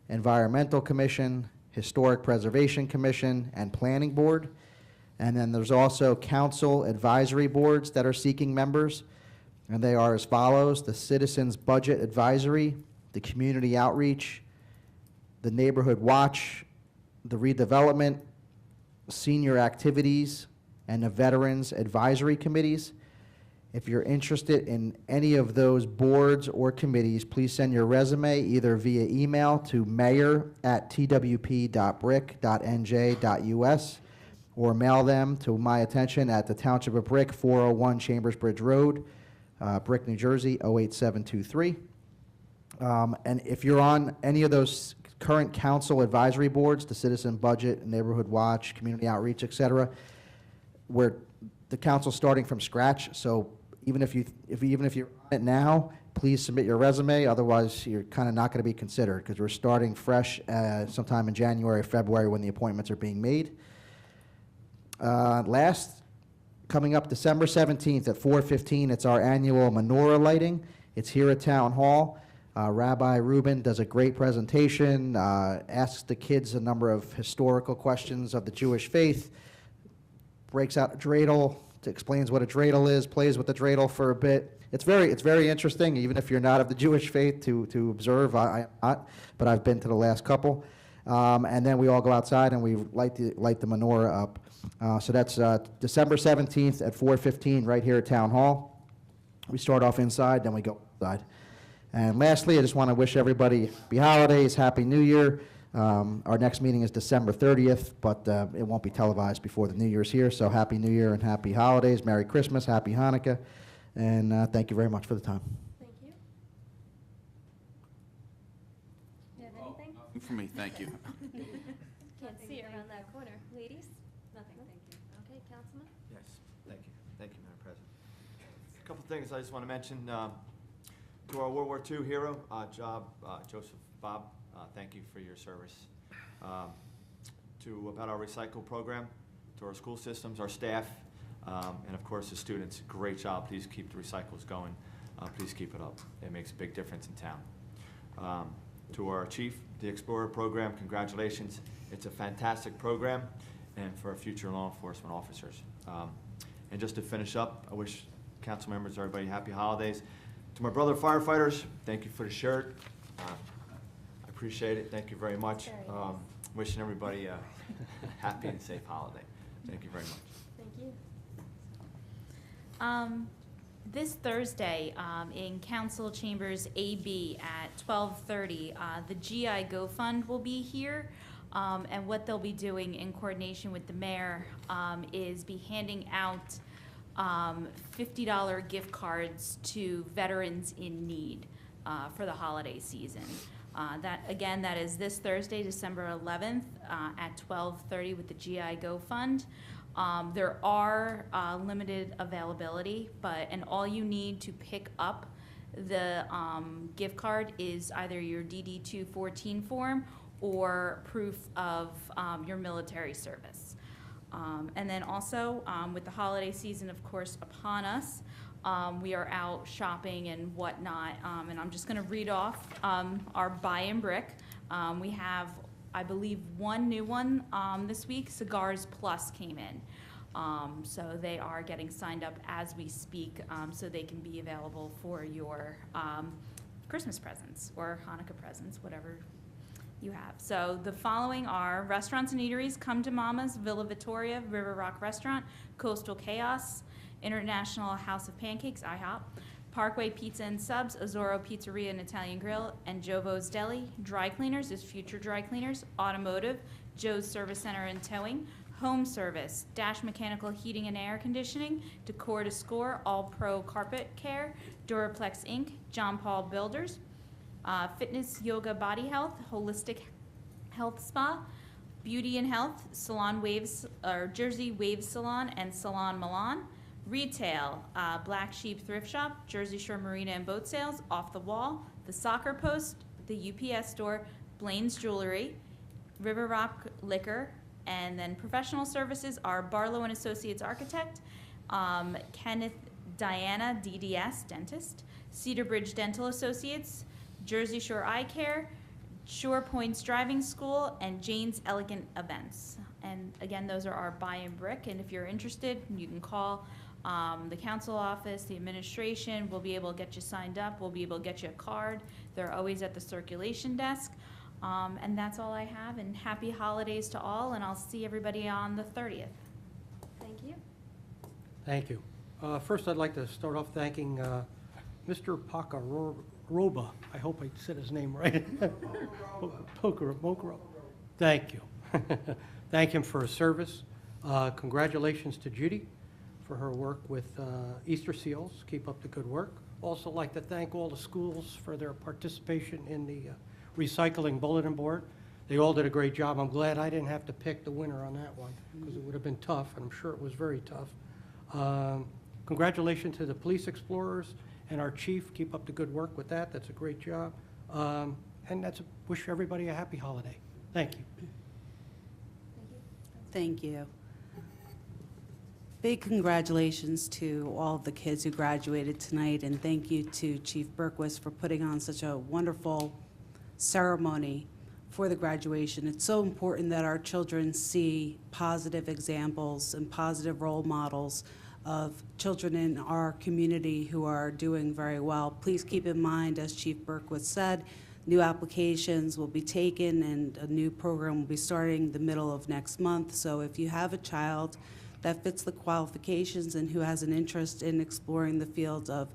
[SPEAKER 5] Environmental Commission, Historic Preservation Commission, and Planning Board. And then there's also council advisory boards that are seeking members, and they are as follows: the Citizens Budget Advisory, the Community Outreach, the Neighborhood Watch, the Redevelopment, Senior Activities, and the Veterans Advisory Committees. If you're interested in any of those boards or committees, please send your resume either via email to mayor@twp.brick.nj.us or mail them to my attention at the Township of Brick, 401 Chambers Bridge Road, Brick, New Jersey, 08723. And if you're on any of those current council advisory boards, the Citizen Budget, Neighborhood Watch, Community Outreach, et cetera, where the council's starting from scratch, so even if you're on it now, please submit your resume. Otherwise, you're kind of not going to be considered, because we're starting fresh sometime in January or February when the appointments are being made. Coming up December 17th at 4:15, it's our annual menorah lighting. It's here at Town Hall. Rabbi Rubin does a great presentation, asks the kids a number of historical questions of the Jewish faith, breaks out a dreidel, explains what a dreidel is, plays with the dreidel for a bit. It's very interesting, even if you're not of the Jewish faith, to observe. I'm not, but I've been to the last couple. And then we all go outside and we light the menorah up. So that's December 17th at 4:15 right here at Town Hall. We start off inside, then we go outside. And lastly, I just want to wish everybody happy holidays, Happy New Year. Our next meeting is December 30th, but it won't be televised before the New Year's here. So Happy New Year and Happy Holidays, Merry Christmas, Happy Hanukkah, and thank you very much for the time.
[SPEAKER 2] Thank you. You have anything?
[SPEAKER 19] Nothing for me, thank you.
[SPEAKER 2] Can't see it around that corner. Ladies? Nothing, thank you. Okay, Councilman?
[SPEAKER 18] Yes, thank you. Thank you, Madam President. A couple things I just want to mention. To our World War II hero, Joseph Bob, thank you for your service. About our recycle program, to our school systems, our staff, and of course the students, great job. Please keep the recycles going. Please keep it up. It makes a big difference in town. To our chief, the Explorer program, congratulations. It's a fantastic program, and for our future law enforcement officers. And just to finish up, I wish council members, everybody, happy holidays. To my brother firefighters, thank you for the shirt. I appreciate it. Thank you very much. Wishing everybody a happy and safe holiday. Thank you very much.
[SPEAKER 2] Thank you.
[SPEAKER 16] This Thursday, in Council Chambers AB at 12:30, the GI Go Fund will be here. And what they'll be doing in coordination with the mayor is be handing out $50 gift cards to veterans in need for the holiday season. That is this Thursday, December 11th at 12:30 with the GI Go Fund. There are limited availability, and all you need to pick up the gift card is either your DD-214 form or proof of your military service. And then also, with the holiday season, of course, upon us, we are out shopping and whatnot. And I'm just going to read off our Buy in Brick. We have, I believe, one new one this week. Cigars Plus came in. So they are getting signed up as we speak, so they can be available for your Christmas presents or Hanukkah presents, whatever you have. So the following are restaurants and eateries: Come to Mama's, Villa Vittoria, River Rock Restaurant, Coastal Chaos, International House of Pancakes, IHOP, Parkway Pizza and Subs, Azoro Pizzeria and Italian Grill, and Jovo's Deli. Dry cleaners is Future Dry Cleaners, Automotive, Joe's Service Center and Towing, Home Service, Dash Mechanical Heating and Air Conditioning, Decor to Score, All Pro Carpet Care, Duraplex Inc., John Paul Builders, Fitness, Yoga, Body Health, Holistic Health Spa, Beauty and Health, Salon Waves, or Jersey Waves Salon and Salon Milan, Retail, Black Sheep Thrift Shop, Jersey Shore Marina and Boat Sales, Off the Wall, The Soccer Post, The UPS Store, Blaine's Jewelry, River Rock Liquor, and then professional services are Barlow and Associates Architect, Kenneth Diana DDS Dentist, Cedar Bridge Dental Associates, Jersey Shore Eye Care, Shore Points Driving School, and Jane's Elegant Events. And again, those are our buy and brick, and if you're interested, you can call the council office, the administration. We'll be able to get you signed up. We'll be able to get you a card. They're always at the circulation desk. And that's all I have, and happy holidays to all, and I'll see everybody on the 30th.
[SPEAKER 2] Thank you.
[SPEAKER 12] Thank you. First, I'd like to start off thanking Mr. Pakaroba. I hope I said his name right. Pokero. Thank you. Thank him for his service. Congratulations to Judy for her work with Easter Seals. Keep up the good work. Also like to thank all the schools for their participation in the recycling bulletin board. They all did a great job. I'm glad I didn't have to pick the winner on that one because it would have been tough, and I'm sure it was very tough. Congratulations to the police explorers and our chief. Keep up the good work with that. That's a great job. And wish everybody a happy holiday. Thank you.
[SPEAKER 4] Thank you. Big congratulations to all of the kids who graduated tonight, and thank you to Chief Berquist for putting on such a wonderful ceremony for the graduation. It's so important that our children see positive examples and positive role models of children in our community who are doing very well. Please keep in mind, as Chief Berquist said, new applications will be taken and a new program will be starting the middle of next month. So if you have a child that fits the qualifications and who has an interest in exploring the field of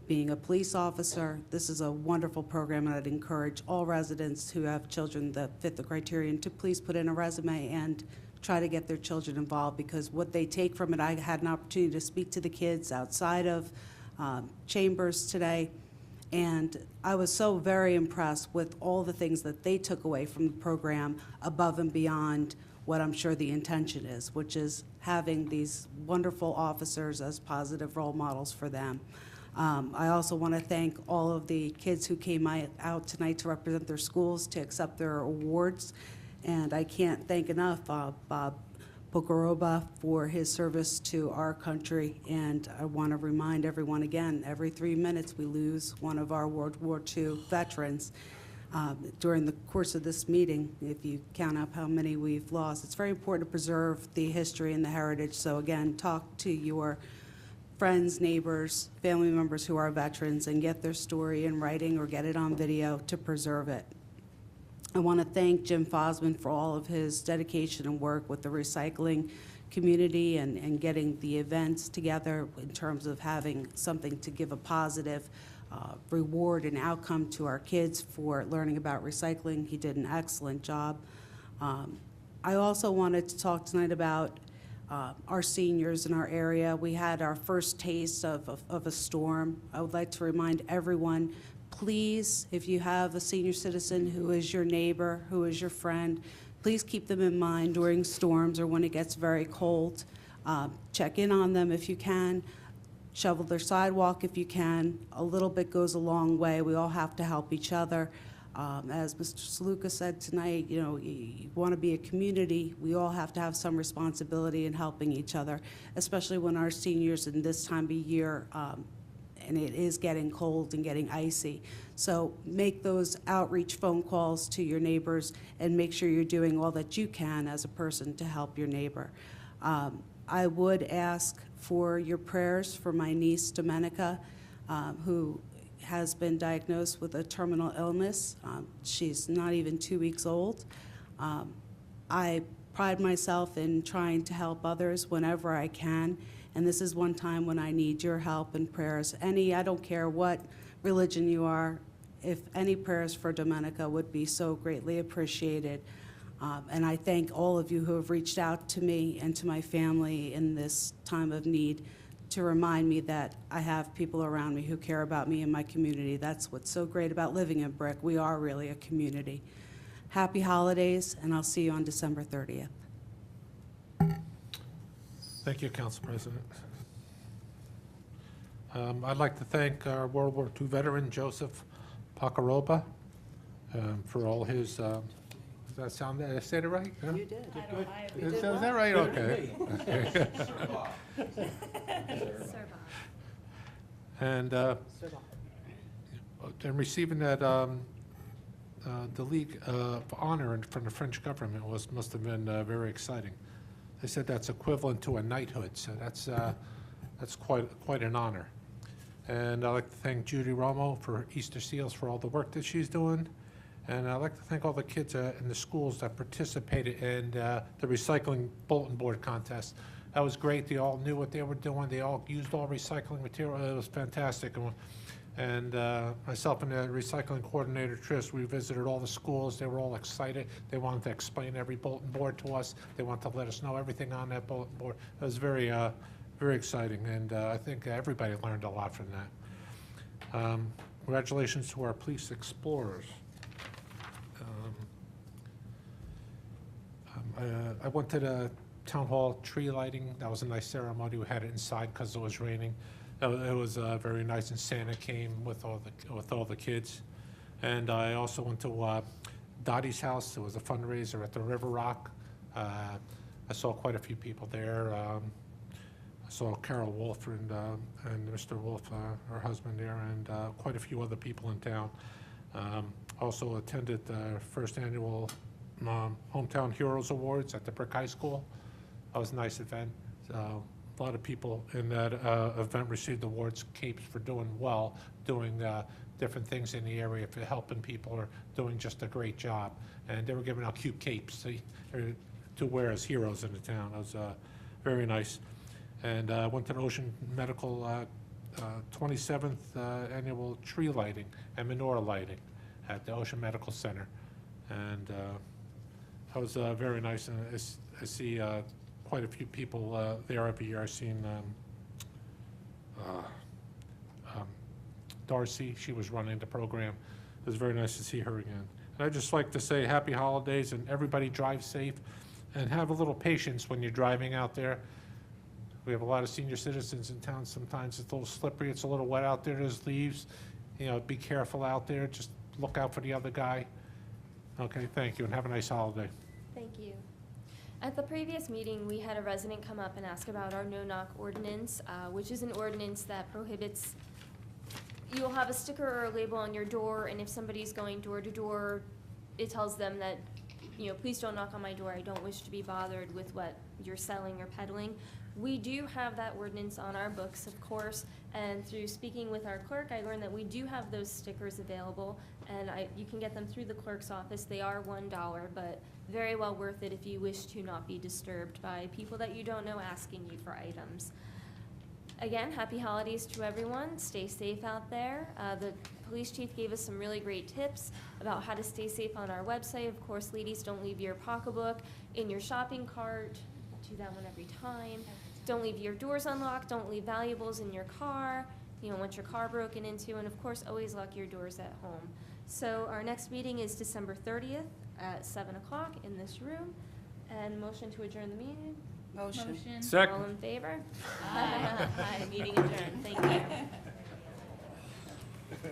[SPEAKER 4] being a police officer, this is a wonderful program, and I'd encourage all residents who have children that fit the criterion to please put in a resume and try to get their children involved, because what they take from it, I had an opportunity to speak to the kids outside of chambers today, and I was so very impressed with all the things that they took away from the program above and beyond what I'm sure the intention is, which is having these wonderful officers as positive role models for them. I also want to thank all of the kids who came out tonight to represent their schools, to accept their awards. And I can't thank enough Bob Pokoroba for his service to our country. And I want to remind everyone again, every 3 minutes we lose one of our World War II veterans. During the course of this meeting, if you count up how many we've lost, it's very important to preserve the history and the heritage. So again, talk to your friends, neighbors, family members who are veterans and get their story in writing or get it on video to preserve it. I want to thank Jim Fosman for all of his dedication and work with the recycling community and getting the events together in terms of having something to give a positive reward and outcome to our kids for learning about recycling. He did an excellent job. I also wanted to talk tonight about our seniors in our area. We had our first taste of a storm. I would like to remind everyone, please, if you have a senior citizen who is your neighbor, who is your friend, please keep them in mind during storms or when it gets very cold. Check in on them if you can. Shovel their sidewalk if you can. A little bit goes a long way. We all have to help each other. As Mr. Saluka said tonight, you want to be a community. We all have to have some responsibility in helping each other, especially when our seniors in this time of year, and it is getting cold and getting icy. So make those outreach phone calls to your neighbors and make sure you're doing all that you can as a person to help your neighbor. I would ask for your prayers for my niece, Domenica, who has been diagnosed with a terminal illness. She's not even 2 weeks old. I pride myself in trying to help others whenever I can, and this is one time when I need your help and prayers. I don't care what religion you are, if any prayers for Domenica would be so greatly appreciated.
[SPEAKER 6] And I thank all of you who have reached out to me and to my family in this time of need to remind me that I have people around me who care about me and my community. That's what's so great about living in Brick. We are really a community. Happy holidays, and I'll see you on December 30th.
[SPEAKER 8] Thank you, Council President. I'd like to thank our World War II veteran, Joseph Pacaroba, for all his, does that sound, did I say it right? Huh?
[SPEAKER 4] You did.
[SPEAKER 8] Is that right? Okay. And receiving that, the League of Honor from the French government must have been very exciting. They said that's equivalent to a knighthood, so that's quite an honor. And I'd like to thank Judy Romo for Easter Seals for all the work that she's doing. And I'd like to thank all the kids in the schools that participated in the recycling bulletin board contest. That was great. They all knew what they were doing. They all used all recycling material. It was fantastic. And myself and the recycling coordinator, Trish, we visited all the schools. They were all excited. They wanted to explain every bulletin board to us. They wanted to let us know everything on that bulletin board. It was very exciting, and I think everybody learned a lot from that. Congratulations to our police explorers. I went to the town hall tree lighting. That was a nice ceremony. We had it inside because it was raining. It was very nice, and Santa came with all the kids. And I also went to Dottie's house. It was a fundraiser at the River Rock. I saw quite a few people there. I saw Carol Wolf and Mr. Wolf, her husband there, and quite a few other people in town. Also attended the first annual Hometown Heroes Awards at the Brick High School. That was a nice event. A lot of people in that event received awards, capes for doing well, doing different things in the area, for helping people or doing just a great job. And they were giving out cute capes to wear as heroes in the town. It was very nice. And I went to the Ocean Medical 27th annual tree lighting and menorah lighting at the Ocean Medical Center. And that was very nice. And I see quite a few people there every year. I've seen Darcy. She was running the program. It was very nice to see her again. And I'd just like to say happy holidays, and everybody drive safe and have a little patience when you're driving out there. We have a lot of senior citizens in town. Sometimes it's a little slippery. It's a little wet out there. There's leaves. You know, be careful out there. Just look out for the other guy. Okay, thank you, and have a nice holiday.
[SPEAKER 2] Thank you. At the previous meeting, we had a resident come up and ask about our no-knock ordinance, which is an ordinance that prohibits, you'll have a sticker or a label on your door, and if somebody's going door to door, it tells them that, you know, please don't knock on my door. I don't wish to be bothered with what you're selling or peddling. We do have that ordinance on our books, of course, and through speaking with our clerk, I learned that we do have those stickers available, and you can get them through the clerk's office. They are $1, but very well worth it if you wish to not be disturbed by people that you don't know asking you for items. Again, happy holidays to everyone. Stay safe out there. The police chief gave us some really great tips about how to stay safe on our website. Of course, ladies, don't leave your pocketbook in your shopping cart. Do that one every time. Don't leave your doors unlocked. Don't leave valuables in your car. You don't want your car broken into. And of course, always lock your doors at home. So our next meeting is December 30th at 7 o'clock in this room. And motion to adjourn the meeting.
[SPEAKER 4] Motion.
[SPEAKER 15] Second.
[SPEAKER 2] All in favor? Aye. Meeting adjourned. Thank you.